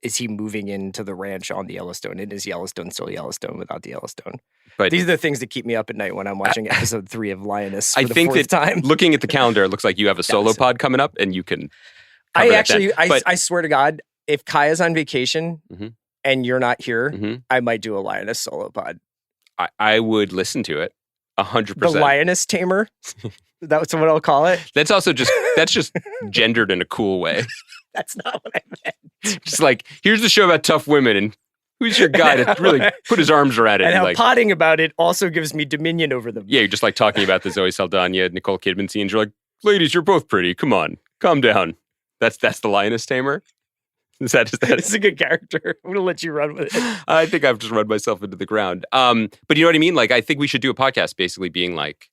is he moving into the ranch on the Yellowstone? And is Yellowstone still Yellowstone without the Yellowstone? But these are the things that keep me up at night when I'm watching episode 3 of Lioness for the fourth time. Looking at the calendar, it looks like you have a solo pod coming up, and you can I swear to God, if Kaya's on vacation and you're not here, I might do a Lioness solo pod. I would listen to it 100%. The Lioness Tamer? That's what I'll call it. That's also just gendered in a cool way. That's not what I meant. Just like, here's the show about tough women, and who's your guy to really put his arms around it? And how like, potting about it also gives me dominion over them. Yeah, you're just like talking about the Zoe Saldana, Nicole Kidman scenes. You're like, ladies, you're both pretty. Come on, calm down. That's the Lioness Tamer. Is that? It's a good character. I'm going to let you run with it. I think I've just run myself into the ground. But you know what I mean? Like, I think we should do a podcast basically being like,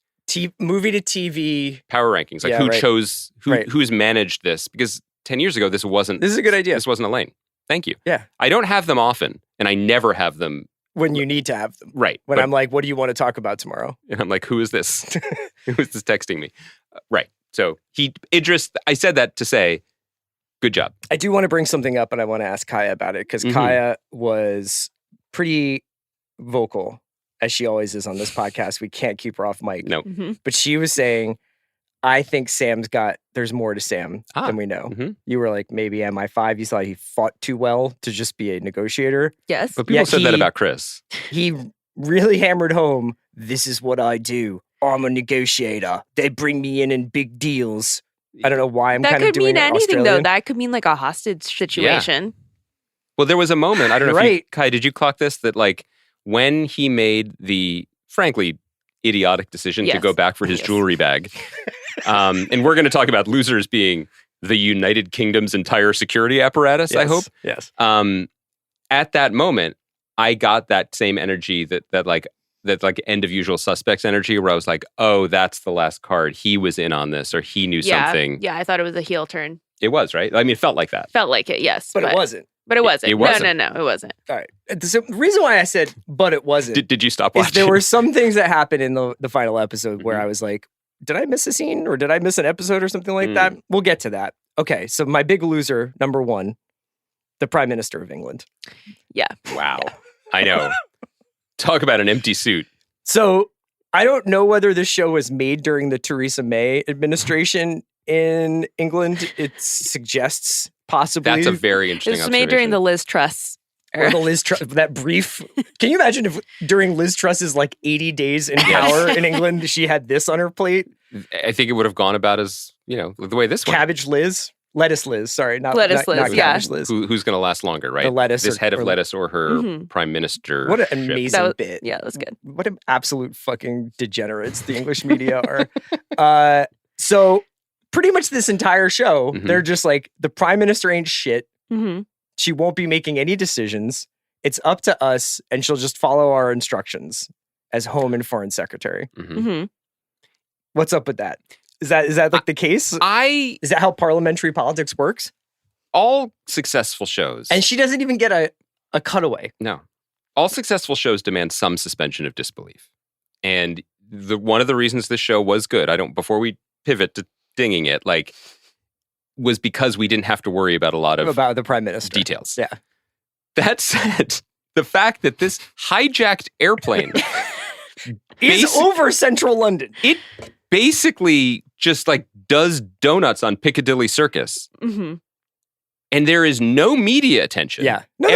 movie to TV power rankings. Like who's managed this? Because 10 years ago, this is a good idea. This wasn't a lane. Thank you. Yeah. I don't have them often, and I never have them when you need to have them. Right. When I'm like, what do you want to talk about tomorrow? And I'm like, who is this? Who is this texting me? Right. So Idris, I said that to say, good job. I do want to bring something up, and I want to ask Kaya about it, because Kaya was pretty vocal, as she always is on this podcast. We can't keep her off mic. No. But she was saying, I think there's more to Sam than we know. You were like, maybe MI5. You thought he fought too well to just be a negotiator. Yes. But people said that about Chris. He really hammered home, this is what I do. I'm a negotiator. They bring me in big deals. I don't know why I'm kind of doing That could mean anything, Australian. though. That could mean like a hostage situation. Yeah. Well, there was a moment, I don't know Kai, did you clock this? That like when he made the, frankly, idiotic decision to go back for his jewelry bag. And we're going to talk about losers being the United Kingdom's entire security apparatus, I hope. Yes. At that moment, I got that same energy that like end of Usual Suspects energy where I was like, oh, that's the last card. He was in on this or he knew something. Yeah, I thought it was a heel turn. It was, right? I mean, it felt like that. Felt like it, yes. But it wasn't. But it wasn't. It wasn't. No, it wasn't. All right. The reason why I said, but it wasn't. Did you stop watching? Is there were some things that happened in the final episode where I was like, did I miss a scene or did I miss an episode or something like that? We'll get to that. Okay. So my big loser, number one, the Prime Minister of England. Yeah. Wow. Yeah. I know. Talk about an empty suit. So I don't know whether this show was made during the Theresa May administration in England. It suggests possibly. That's a very interesting It was made during the Liz Truss era. Or the Liz Truss, that brief. Can you imagine if during Liz Truss's like 80 days in power in England, she had this on her plate? I think it would have gone about as, the way this went. Cabbage Liz? Lettuce Liz, sorry. Not Lettuce Liz, not Cabbage Liz. Who's going to last longer, right? The lettuce. This head of lettuce or her prime minister. What an amazing bit. Yeah, that was good. What an absolute fucking degenerates the English media are. So pretty much this entire show, they're just like, the prime minister ain't shit. Mm-hmm. She won't be making any decisions. It's up to us, and she'll just follow our instructions as Home and Foreign Secretary. What's up with that? Is that like the case? Is that how parliamentary politics works? All successful shows. And she doesn't even get a cutaway. No. All successful shows demand some suspension of disbelief. And one of the reasons this show was good, before we pivot to dinging it, was because we didn't have to worry about a lot of about the prime minister details. Yeah. That said, the fact that this hijacked airplane is over central London. It basically just does donuts on Piccadilly Circus. Mm-hmm. And there is no media attention. Yeah. No,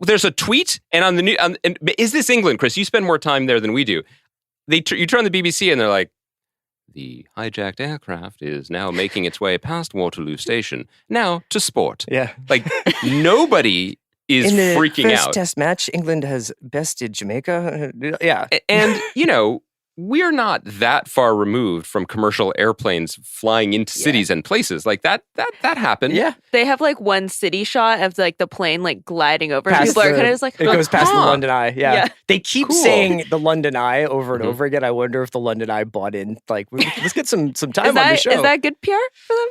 there's a tweet, and on the new, and is this England, Chris? You spend more time there than we do. You turn on the BBC and they're like, the hijacked aircraft is now making its way past Waterloo Station. Now to sport. Yeah. Nobody is freaking out. In the first test match, England has bested Jamaica. Yeah. And, we're not that far removed from commercial airplanes flying into cities and places. That happened. Yeah. They have one city shot of the plane gliding over. Past People are kind of it goes past the London Eye. Yeah. They keep saying the London Eye over and over again. I wonder if the London Eye bought in. Let's get some time on the show. Is that good PR for them?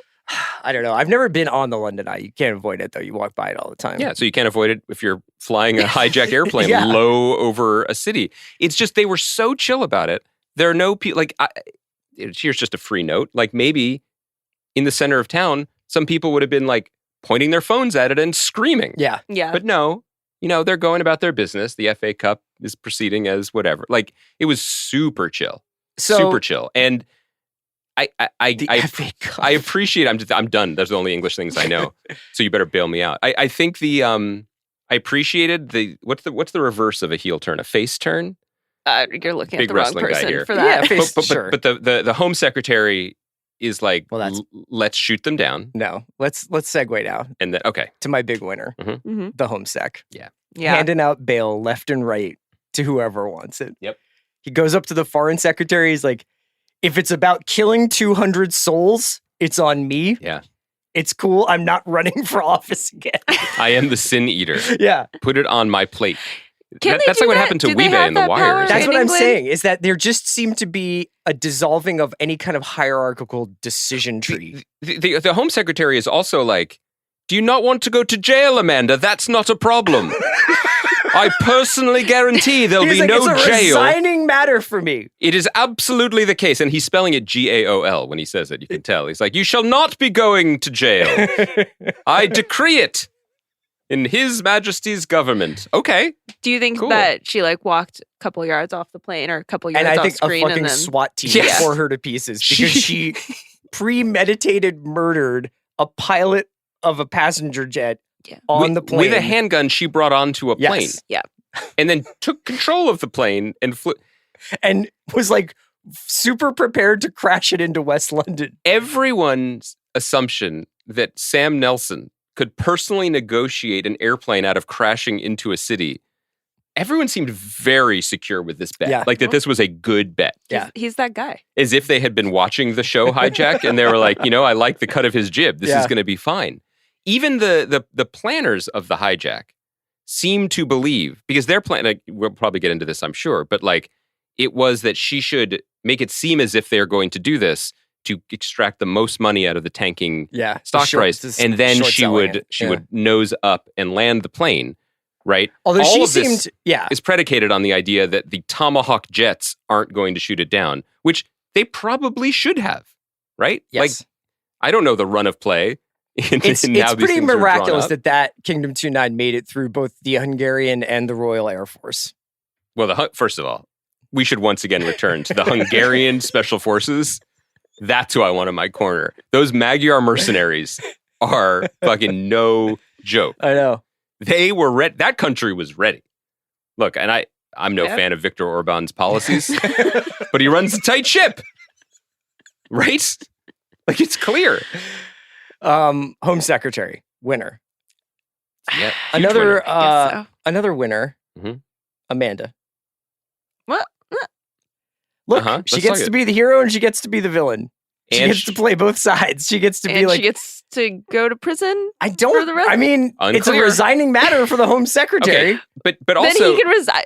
I don't know. I've never been on the London Eye. You can't avoid it, though. You walk by it all the time. Yeah, so you can't avoid it if you're flying a hijacked airplane low over a city. It's just they were so chill about it. There are no people, here's just a free note. Maybe in the center of town, some people would have been pointing their phones at it and screaming. Yeah. Yeah. But no, they're going about their business. The FA Cup is proceeding as whatever. It was super chill. Super chill. And I appreciate, I'm done. Those are the only English things I know. So you better bail me out. I think I appreciated what's the reverse of a heel turn? A face turn? You're looking Big at the wrong wrestling guy person here. for that. Yeah, sure. But the Home Secretary is let's shoot them down. No, let's segue now. And then, okay. To my big winner, the Home Sec. Yeah. Handing out bail left and right to whoever wants it. Yep. He goes up to the Foreign Secretary. He's like, if it's about killing 200 souls, it's on me. Yeah. It's cool. I'm not running for office again. I am the sin eater. Yeah. Put it on my plate. That's what happened to Weebay in The Wire. That's what I'm saying, is that there just seemed to be a dissolving of any kind of hierarchical decision tree. The Home Secretary is also do you not want to go to jail, Amanda? That's not a problem. I personally guarantee there'll be no it's a jail. resigning matter for me. It is absolutely the case. And he's spelling it GAOL when he says it. You can tell. He's you shall not be going to jail. I decree it. In His Majesty's government. Okay. Do you think that she walked a couple yards off the plane or a couple yards off screen? And I think a fucking SWAT team tore her to pieces because she premeditated murdered a pilot of a passenger jet on the plane. With a handgun she brought onto a plane. Yeah. And then took control of the plane and flew. And was super prepared to crash it into West London. Everyone's assumption that Sam Nelson could personally negotiate an airplane out of crashing into a city. Everyone seemed very secure with this bet. Yeah. That this was a good bet. Yeah. He's that guy. As if they had been watching the show Hijack and they were I like the cut of his jib. This is going to be fine. Even the planners of the hijack seem to believe, because their plan, like, we'll probably get into this, I'm sure, but like it was that she should make it seem as if they're going to do this to extract the most money out of the tanking stock price, and then she would nose up and land the plane, right? Although all she of this seemed, is predicated on the idea that the Tomahawk jets aren't going to shoot it down, which they probably should have, right? Yes. Like, I don't know the run of play. It's pretty miraculous that Kingdom 2-9 made it through both the Hungarian and the Royal Air Force. Well, first of all, we should once again return to the Hungarian Special Forces. That's who I want in my corner. Those Magyar mercenaries are fucking no joke. I know. They were ready. That country was ready. Look, and I'm no fan of Viktor Orban's policies, but he runs a tight ship. Right? Like, it's clear. Home Secretary, winner. Yeah, another winner. Another winner, Amanda. What? Look, she gets to be the hero and she gets to be the villain. She gets to play both sides. She gets to be like... she gets to go to prison? I don't... For the rest? I mean, Unclear. It's a resigning matter for the Home Secretary. Okay, but also... Then he can resign.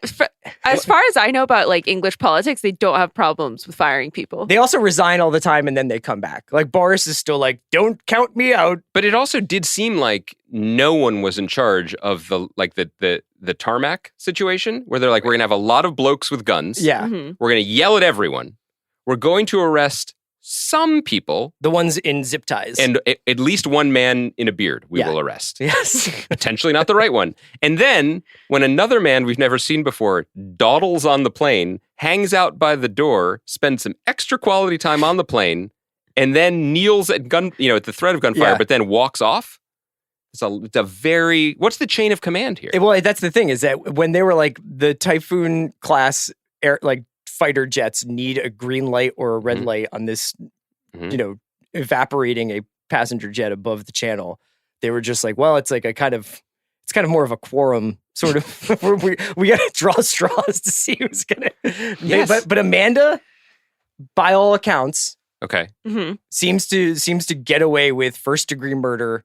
As far as I know about like English politics, they don't have problems with firing people. They also resign all the time and then they come back. Like, Boris is still like, don't count me out. But it also did seem like no one was in charge of the tarmac situation, where they're like, we're going to have a lot of blokes with guns. Yeah. Mm-hmm. We're going to yell at everyone. We're going to arrest some people. The ones in zip ties. And at least one man in a beard we will arrest. Yes. Potentially not the right one. And then when another man we've never seen before dawdles on the plane, hangs out by the door, spends some extra quality time on the plane, and then kneels at at the threat of gunfire, but then walks off. It's a very... What's the chain of command here? Well, that's the thing, is that when they were like, the Typhoon class fighter jets need a green light or a red light on this, evaporating a passenger jet above the channel, they were just like, well, it's like it's kind of more of a quorum sort of. we got to draw straws to see who's gonna. Yes. But Amanda, by all accounts, seems to get away with first-degree murder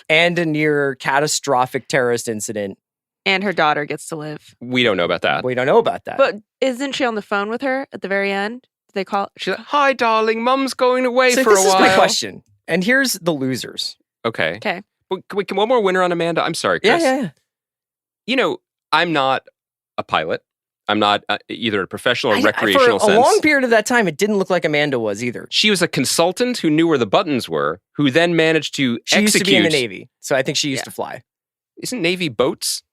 and a near catastrophic terrorist incident. And her daughter gets to live. We don't know about that. We don't know about that. But isn't she on the phone with her at the very end? Do they call? She's like, "Hi, darling, Mum's going away for a while." This is my question. And here's the losers. Okay. Okay. Can one more winner on Amanda? I'm sorry, Chris. Yeah. I'm not a pilot. I'm not either a professional or recreational for sense. A long period of that time, it didn't look like Amanda was either. She was a consultant who knew where the buttons were, who then managed to execute. She used to be in the Navy, so I think she used to fly. Isn't Navy boats?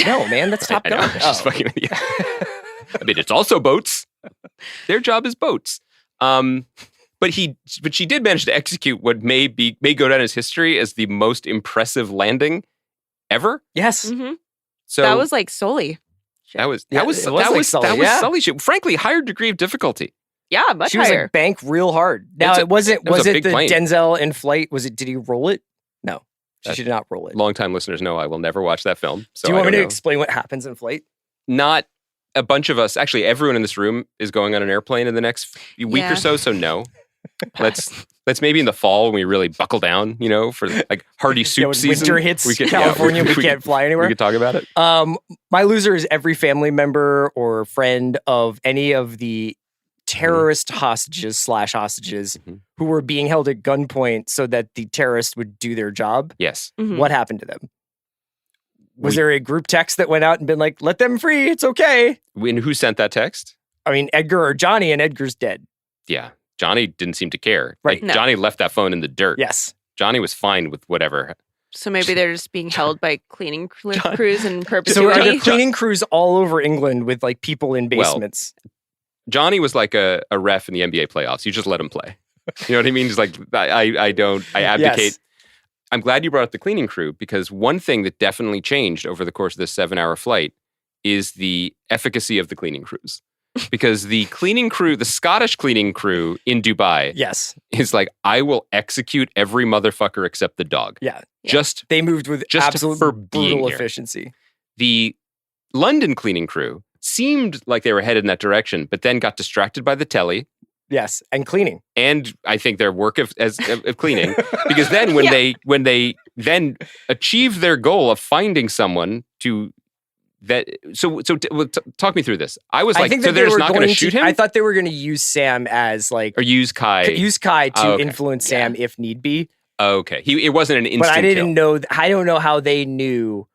No, man, that's Top Gun. Just fucking with you. I mean, it's also boats. Their job is boats. But she did manage to execute what may go down as history as the most impressive landing ever. Yes. Mm-hmm. So that was like Sully. That was Sully shit. Frankly, higher degree of difficulty. Yeah, much she higher. Was like bank real hard. Now was it the plane. Denzel in flight? Did he roll it? No. She did not roll it. Longtime listeners know I will never watch that film. So do you want me to explain what happens in flight? Not a bunch of us. Actually, everyone in this room is going on an airplane in the next week or so. So no. Let's maybe in the fall when we really buckle down, for like hardy soup season. Winter hits California, we can't fly anywhere. We could talk about it. My loser is every family member or friend of any of the terrorist hostages who were being held at gunpoint so that the terrorists would do their job. Yes. Mm-hmm. What happened to them? Was there a group text that went out and been like, let them free, it's okay? And who sent that text? I mean, Edgar or Johnny, and Edgar's dead. Yeah. Johnny didn't seem to care. Right. Like, Johnny left that phone in the dirt. Yes. Johnny was fine with whatever. So maybe they're just being held by cleaning crews in perpetuity. So are there cleaning crews all over England with like people in basements? Well, Johnny was like a ref in the NBA playoffs. You just let him play. You know what I mean? He's like, I abdicate. Yes. I'm glad you brought up the cleaning crew, because one thing that definitely changed over the course of this 7-hour flight is the efficacy of the cleaning crews. Because the cleaning crew, the Scottish cleaning crew in Dubai, is like, I will execute every motherfucker except the dog. Yeah. They moved with absolute brutal efficiency. The London cleaning crew seemed like they were headed in that direction, but then got distracted by the telly. Yes, and cleaning. And I think their work of cleaning, because then when they then achieve their goal of finding someone to that. So talk me through this. I was like, so they're just not going to shoot him? I thought they were going to use Sam as like, or use Kai to influence Sam if need be. Okay, it wasn't an instant. But I didn't know. I don't know how they knew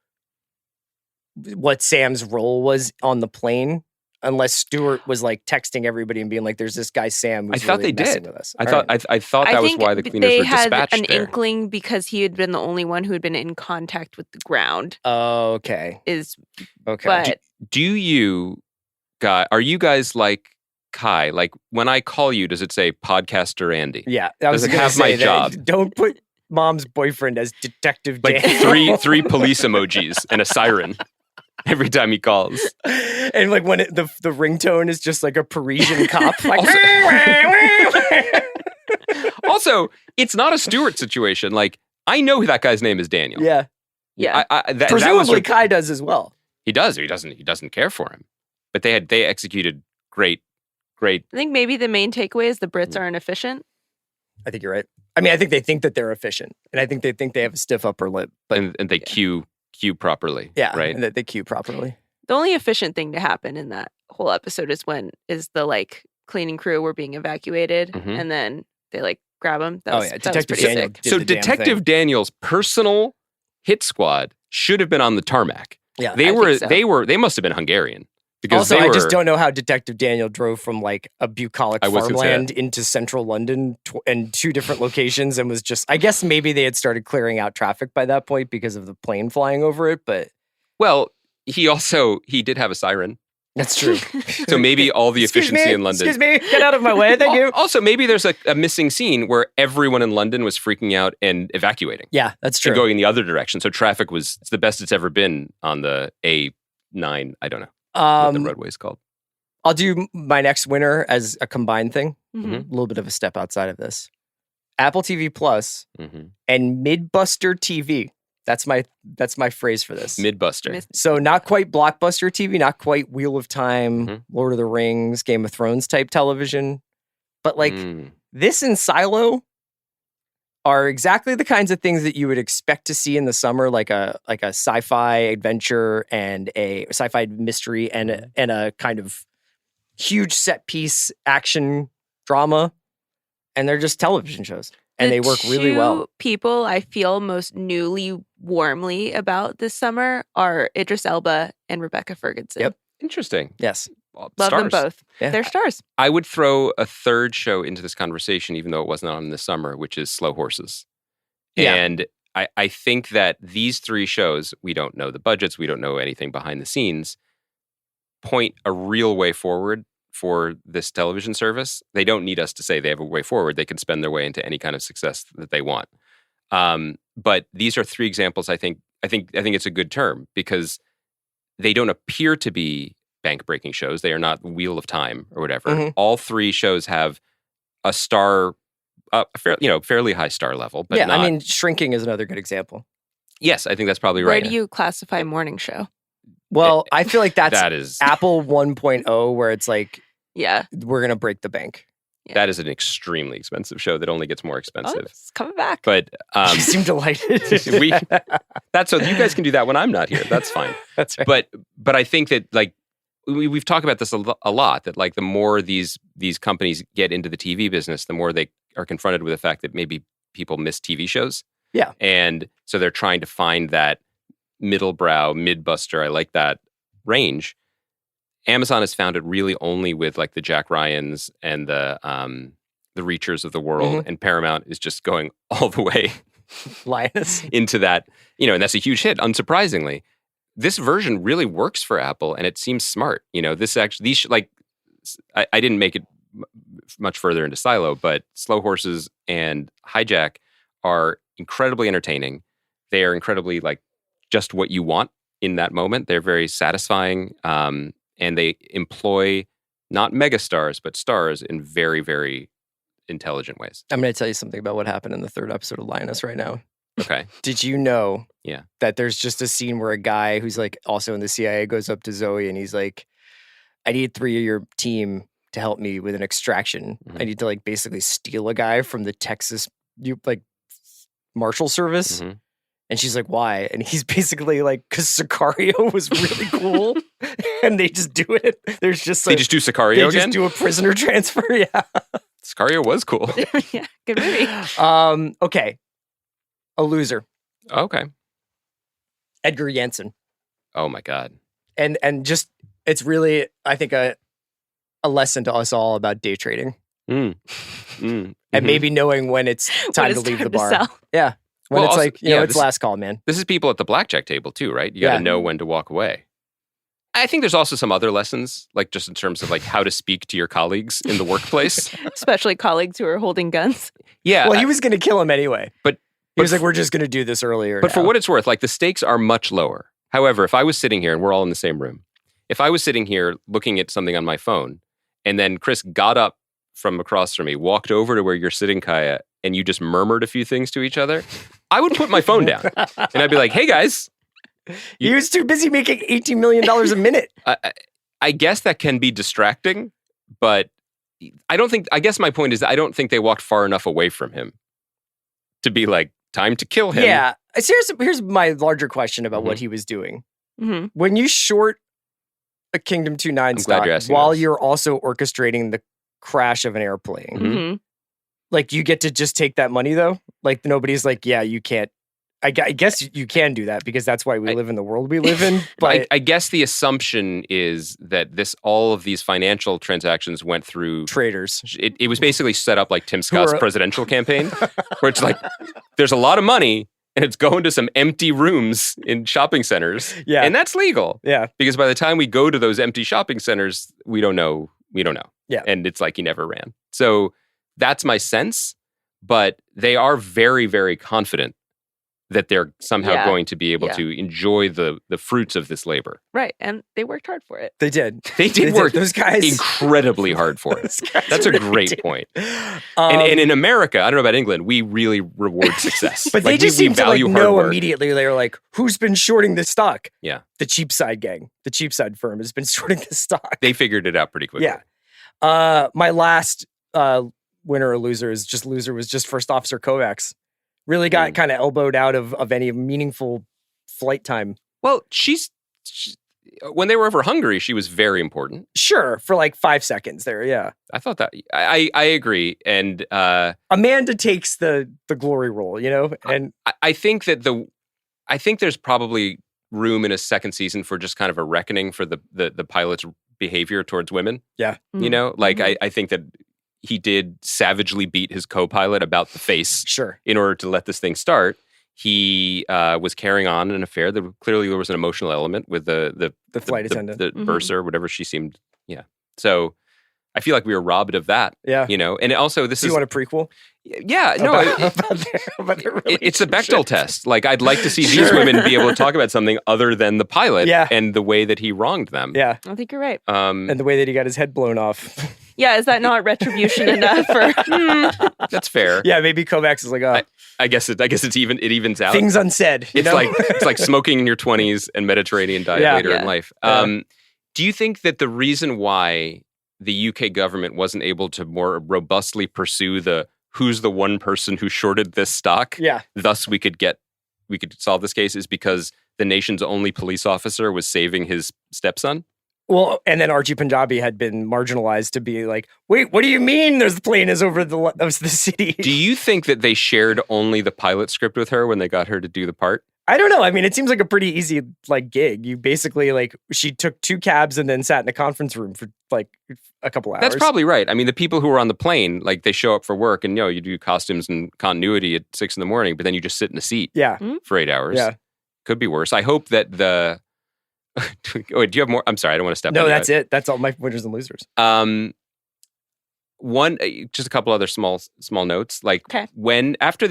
what Sam's role was on the plane, unless Stewart was like texting everybody and being like, "There's this guy Sam who's really messing with us." I thought that was why the cleaners were dispatched there. They had an inkling because he had been the only one who had been in contact with the ground. Oh, okay. Okay. But do you guys? Are you guys like Kai? Like when I call you, does it say Podcaster Andy? Yeah, I was going to have say my job. Don't put Mom's boyfriend as Detective Dan. Like three police emojis and a siren every time he calls. And like when the ringtone is just like a Parisian cop. Like, also, it's not a Stewart situation. Like I know that guy's name is Daniel. Yeah. Presumably Kai does as well. He does. Or he doesn't care for him. But they executed great. I think maybe the main takeaway is the Brits aren't efficient. I think you're right. I mean, I think they think that they're efficient, and I think they think they have a stiff upper lip. But and they cue properly. Yeah, right. And that they cue properly. The only efficient thing to happen in that whole episode is the like cleaning crew were being evacuated, and then they like grab them. Detective Daniel. So Detective Daniel's personal hit squad should have been on the tarmac. Yeah, they must have been Hungarian. Because also, I just don't know how Detective Daniel drove from like a bucolic farmland into central London and two different locations and was just, I guess maybe they had started clearing out traffic by that point because of the plane flying over it, but. Well, he did have a siren. That's true. So maybe all the efficiency in London. Excuse me, get out of my way, thank you. Also, maybe there's a missing scene where everyone in London was freaking out and evacuating. Yeah, that's true. And going in the other direction. So traffic it's the best it's ever been on the A9, I don't know. What the roadway's called. I'll do my next winner as a combined thing. Mm-hmm. A little bit of a step outside of this. Apple TV Plus and Midbuster TV. That's my phrase for this. Midbuster. So not quite blockbuster TV, not quite Wheel of Time, Lord of the Rings, Game of Thrones type television, but like this and Silo are exactly the kinds of things that you would expect to see in the summer, like a sci-fi adventure and a sci-fi mystery and a kind of huge set piece action drama, and they're just television shows, and they work really well. People I feel most newly warmly about this summer are Idris Elba and Rebecca Ferguson. Yep, interesting. Yes, love them both. Yeah. They're stars. I would throw a third show into this conversation, even though it wasn't on this summer, which is Slow Horses. Yeah. And I think that these three shows, we don't know the budgets, we don't know anything behind the scenes, point a real way forward for this television service. They don't need us to say they have a way forward. They can spend their way into any kind of success that they want. But these are three examples. I think it's a good term because they don't appear to be bank-breaking shows. They are not Wheel of Time or whatever. All three shows have a star, fairly high star level. But I mean, Shrinking is another good example. Yes, I think that's probably right. Where do you classify morning show? Well, I feel like that is Apple 1.0, where it's like, yeah, we're gonna break the bank. Yeah. That is an extremely expensive show that only gets more expensive. Oh, it's coming back. But you seem delighted. That's so you guys can do that when I'm not here. That's fine. That's right. But I think that like we've talked about this a lot. That like the more these companies get into the TV business, the more they are confronted with the fact that maybe people miss TV shows. Yeah, and so they're trying to find that middle brow, midbuster. I like that range. Amazon has found it really only with like the Jack Ryans and the Reachers of the world, and Paramount is just going all the way Linus into that, and that's a huge hit. Unsurprisingly, this version really works for Apple, and it seems smart. This actually I didn't make it much further into Silo, but Slow Horses and Hijack are incredibly entertaining. They are incredibly like just what you want in that moment. They're very satisfying. And they employ not megastars, but stars in very, very intelligent ways. I'm going to tell you something about what happened in the third episode of Linus right now. Okay. Did you know Yeah. that there's just a scene where a guy who's like also in the CIA goes up to Zoe and he's like, I need 3 of your team to help me with an extraction. I need to like basically steal a guy from the Texas Marshal Service. And she's like, why? And he's basically like, because Sicario was really cool. And they just do it. There's just They just do Sicario they again? just do a prisoner transfer. Yeah. Sicario was cool. Yeah, good movie. Okay. A loser. Okay. Edgar Jensen. Oh my God. And just, it's really, I think, a lesson to us all about day trading. And maybe knowing when it's time to leave the bar. Sell. Yeah. When Well, it's also- like, you know, yeah, it's this- last call, man. This is people at the blackjack table too, right? You got to know when to walk away. I think there's also some other lessons, like just in terms of like how to speak to your colleagues in the workplace. Especially colleagues who are holding guns. Yeah. Well, he was going to kill him anyway. But he was like, we're just going to do this earlier. But for what it's worth, like the stakes are much lower. However, if I was sitting here and we're all in the same room, if I was sitting here looking at something on my phone and then Chris got up from across from me, walked over to where you're sitting, Kaya, and you just murmured a few things to each other, I would put my phone down and I'd be like, hey guys. He was too busy making $18 million a minute. I guess that can be distracting, but I guess my point is that I don't think they walked far enough away from him to be like, time to kill him. Yeah. Here's my larger question about what he was doing. Mm-hmm. When you short a Kingdom 2-9 stock while you're also orchestrating the crash of an airplane, Mm-hmm. like you get to just take that money though? Like nobody's like, yeah, you can't. I guess you can do that because that's why we live in the world we live in. But I guess the assumption is that all of these financial transactions went through traders. It was basically set up like Tim Scott's presidential campaign, where it's like there's a lot of money and it's going to some empty rooms in shopping centers. Yeah, and that's legal. Yeah, because by the time we go to those empty shopping centers, we don't know. Yeah, and it's like he never ran. So that's my sense. But they are very, very confident that they're somehow going to be able to enjoy the fruits of this labor. Right. And they worked hard for it. They did. They did work those guys incredibly hard for it. That's a great point. And in America, I don't know about England, we really reward success. But like, they just seem to like hard know work. immediately. They're like, who's been shorting this stock? Yeah. The Cheapside gang, the Cheapside firm has been shorting this stock. They figured it out pretty quickly. Yeah. My last winner or loser was just First Officer Kovacs. Really got kind of elbowed out of any meaningful flight time. Well, she's when they were over Hungary, she was very important. Sure, for like 5 seconds there. Yeah, I thought that. I agree, and Amanda takes the glory role, you know. And I think that I think there's probably room in a second season for just kind of a reckoning for the pilot's behavior towards women. Yeah, you know, like I think that he did savagely beat his co-pilot about the face. Sure, in order to let this thing start. He was carrying on an affair. Clearly, there was an emotional element with the flight attendant, the bursar, whatever she seemed. Yeah. So I feel like we were robbed of that. Yeah. You know, and also Do you want a prequel? Yeah. No. It's the Bechdel test. Like, I'd like to see these women be able to talk about something other than the pilot and the way that he wronged them. Yeah. I think you're right. And the way that he got his head blown off. Yeah, is that not retribution enough? That's fair. Yeah, maybe Kovacs is like, oh, I guess it evens out. Things unsaid. It's like smoking in your 20s and Mediterranean diet later in life. Yeah. Do you think that the reason why the UK government wasn't able to more robustly pursue who's the one person who shorted this stock? Yeah. Thus we could solve this case is because the nation's only police officer was saving his stepson? Well, and then Archie Punjabi had been marginalized to be like, wait, what do you mean the plane is over the city? Do you think that they shared only the pilot script with her when they got her to do the part? I don't know. I mean, it seems like a pretty easy gig. You basically she took 2 cabs and then sat in a conference room for a couple hours. That's probably right. I mean, the people who were on the plane, they show up for work and you do costumes and continuity at 6 a.m, but then you just sit in a seat for 8 hours. Yeah. Could be worse. I hope that wait, do you have more? I'm sorry, I don't want to step on No, you. that's it. That's all my winners and losers. Just a couple other small notes. After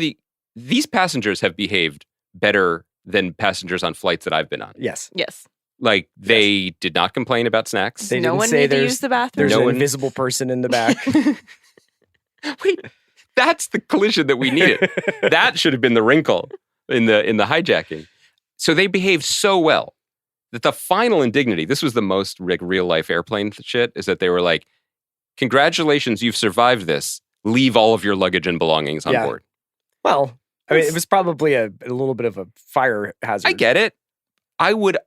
these passengers have behaved better than passengers on flights that I've been on. Yes. They did not complain about snacks. They no didn't one say need to use the bathroom. There's an invisible person in the back. Wait, that's the collision that we needed. That should have been the wrinkle in the hijacking. So they behaved so well that the final indignity, this was the most real life airplane shit, is that they were like, congratulations, you've survived this. Leave all of your luggage and belongings on board. Well, I mean, it was probably a little bit of a fire hazard. I get it. I would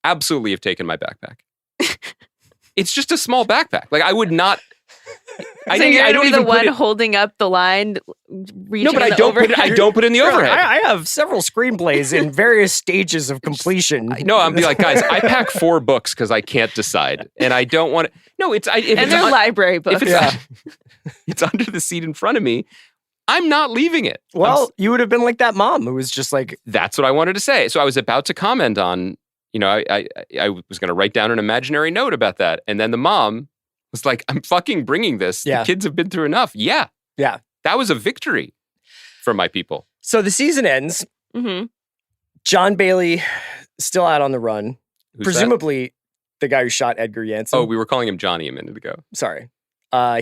absolutely have taken my backpack. It's just a small backpack. Like, I would not. I don't even the one holding up the line. No, but I don't put it in the overhead. I have several screenplays in various stages of completion. No, I'd be like, guys, I pack 4 books because I can't decide, and I don't want to. No, and they're library books. It's under the seat in front of me. I'm not leaving it. Well, you would have been like that mom who was just like. That's what I wanted to say. So I was about to comment on. I was going to write down an imaginary note about that, and then the mom was like, I'm fucking bringing this. Yeah. The kids have been through enough. Yeah. Yeah. That was a victory for my people. So the season ends. Mm-hmm. John Bailey still out on the run. Who's presumably the guy who shot Edgar Jansen. Oh, we were calling him Johnny a minute ago. Sorry.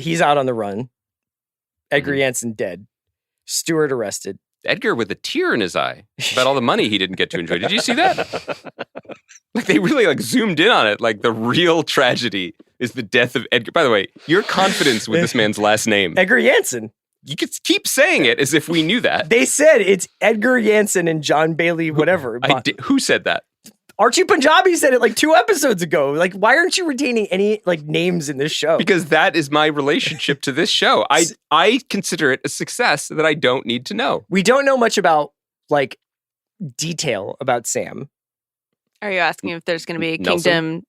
He's out on the run. Edgar Jansen dead. Stewart arrested. Edgar with a tear in his eye about all the money he didn't get to enjoy. Did you see that? Like, they really zoomed in on it. Like, the real tragedy is the death of Edgar. By the way, your confidence with this man's last name. Edgar Jansen. You could keep saying it as if we knew that. They said it's Edgar Jansen and John Bailey, whatever. Who said that? Archie Punjabi said it 2 episodes ago. Like, why aren't you retaining any names in this show? Because that is my relationship to this show. I consider it a success that I don't need to know. We don't know much about detail about Sam. Are you asking if there's going to be a Nelson?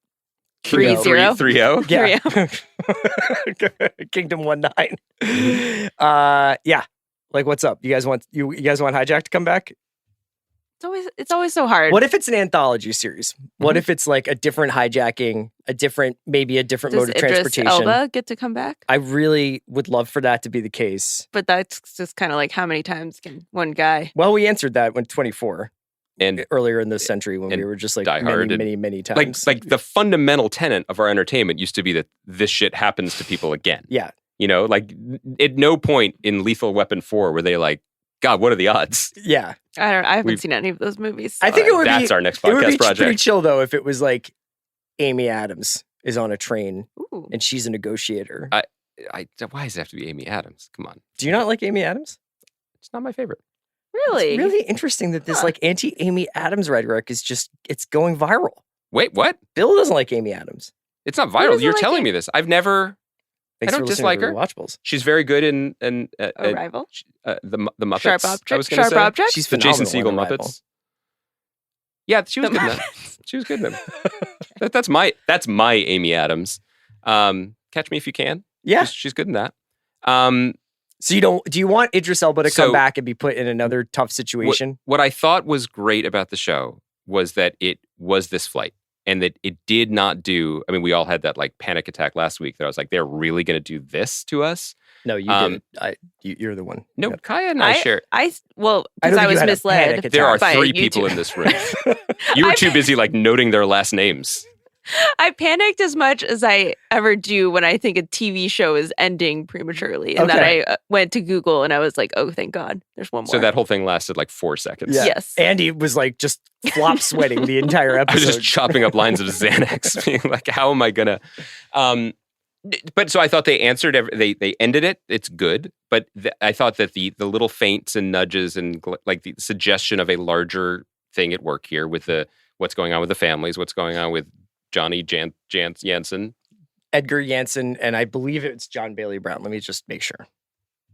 Kingdom 3-0? 3-0? Yeah. 3-0. Kingdom 1-9. Yeah. What's up? You guys want Hijack to come back? It's always so hard. What if it's an anthology series? What if it's a different hijacking, maybe a different mode of transportation? Does Elba get to come back? I really would love for that to be the case. But that's just kind of how many times can one guy? Well, we answered that when 24 and earlier in this century when we were just many times. The fundamental tenet of our entertainment used to be that this shit happens to people again. Yeah. At no point in Lethal Weapon 4 were they God, what are the odds? Yeah. I haven't seen any of those movies. So. I think it would that's our next podcast project. It would be pretty chill, though, if it was Amy Adams is on a train and she's a negotiator. Why does it have to be Amy Adams? Come on. Do you not like Amy Adams? It's not my favorite. Really? It's really interesting that this anti-Amy Adams rhetoric is it's going viral. Wait, what? Bill doesn't like Amy Adams. It's not viral. You're telling me this. I've never... Thanks I don't dislike her. Watchables. She's very good in Arrival. The Muppets. Sharp Object. Sharp Object. She's the Jason Segel Muppets. Yeah, she was good in that. She was good in them. That's my Amy Adams. Catch Me If You Can. Yeah, she's good in that. So do you want Idris Elba to come back and be put in another tough situation? What I thought was great about the show was that it was this flight. And that it did not do. I mean, we all had that panic attack last week. That I was like, they're really going to do this to us. No, you didn't. You're the one. No, Kaya and I share. Because I was misled. There are 3 people in this room. You were too busy noting their last names. I panicked as much as I ever do when I think a TV show is ending prematurely. And then I went to Google and I was like, oh, thank God, there's one more. So that whole thing lasted 4 seconds. Yeah. Yes. Andy was just flop sweating the entire episode. I was just chopping up lines of Xanax, being how am I going to... But so I thought they answered, they ended it. It's good. But I thought that the little feints and nudges and the suggestion of a larger thing at work here with what's going on with the families, what's going on with Johnny Jansen. Edgar Jansen, and I believe it's John Bailey Brown. Let me just make sure.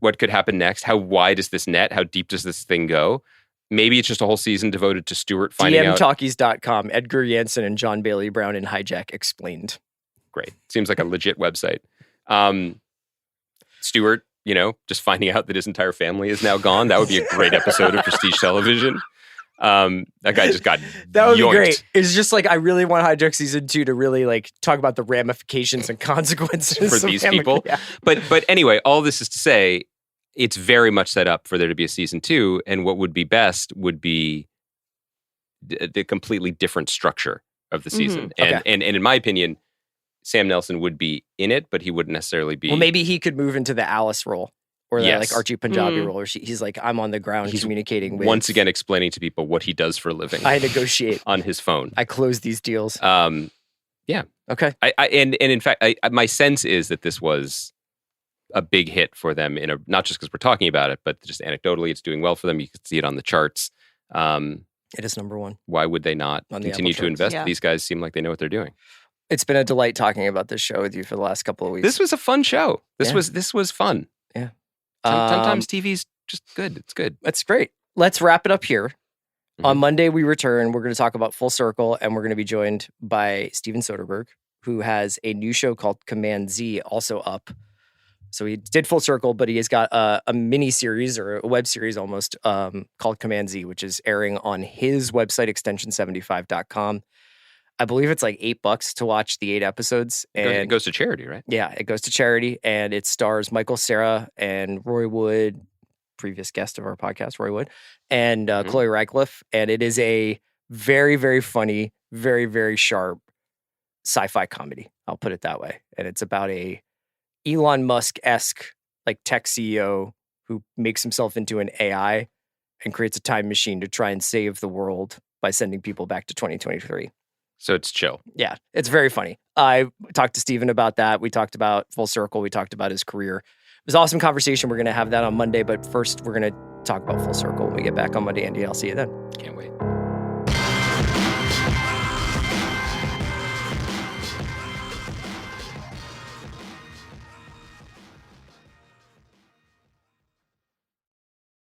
What could happen next? How wide is this net? How deep does this thing go? Maybe it's just a whole season devoted to Stewart finding out. DMTalkies.com, Edgar Jansen and John Bailey Brown in Hijack explained. Great. Seems like a legit website. Stewart, just finding out that his entire family is now gone. That would be a great episode of Prestige Television. That guy just got that would yoinked. Be great. It's just I really want Hijack season 2 to really talk about the ramifications and consequences for these people. Yeah. But anyway, all this is to say, it's very much set up for there to be a season 2, and what would be best would be the completely different structure of the season. And in my opinion, Sam Nelson would be in it, but he wouldn't necessarily be. Well, maybe he could move into the Alice role. Or the Archie Punjabi role, where he's I'm on the ground communicating with... Once again explaining to people what he does for a living. I negotiate. On his phone. I close these deals. Yeah. Okay. And in fact, my sense is that this was a big hit for them not just because we're talking about it, but just anecdotally, it's doing well for them. You can see it on the charts. It is number one. Why would they not continue to invest? Yeah. These guys seem like they know what they're doing. It's been a delight talking about this show with you for the last couple of weeks. This was a fun show. This was fun. Yeah. Sometimes TV's just good. It's good. That's great. Let's wrap it up here. On Monday, we return. We're going to talk about Full Circle, and we're going to be joined by Steven Soderbergh, who has a new show called Command Z also up. So he did Full Circle, but he has got a mini series or a web series almost called Command Z, which is airing on his website, extension75.com. I believe it's like $8 to watch the 8 episodes. And it goes to charity, right? Yeah, it goes to charity, and it stars Michael Cera and Roy Wood, previous guest of our podcast, Roy Wood, and Chloe Radcliffe. And it is a very, very funny, very, very sharp sci-fi comedy. I'll put it that way. And it's about a Elon Musk-esque like tech CEO who makes himself into an AI and creates a time machine to try and save the world by sending people back to 2023. So it's chill. Yeah, it's very funny. I talked to Steven about that. We talked about Full Circle. We talked about his career. It was an awesome conversation. We're going to have that on Monday, but first we're going to talk about Full Circle when we get back on Monday. Andy, I'll see you then. Can't wait.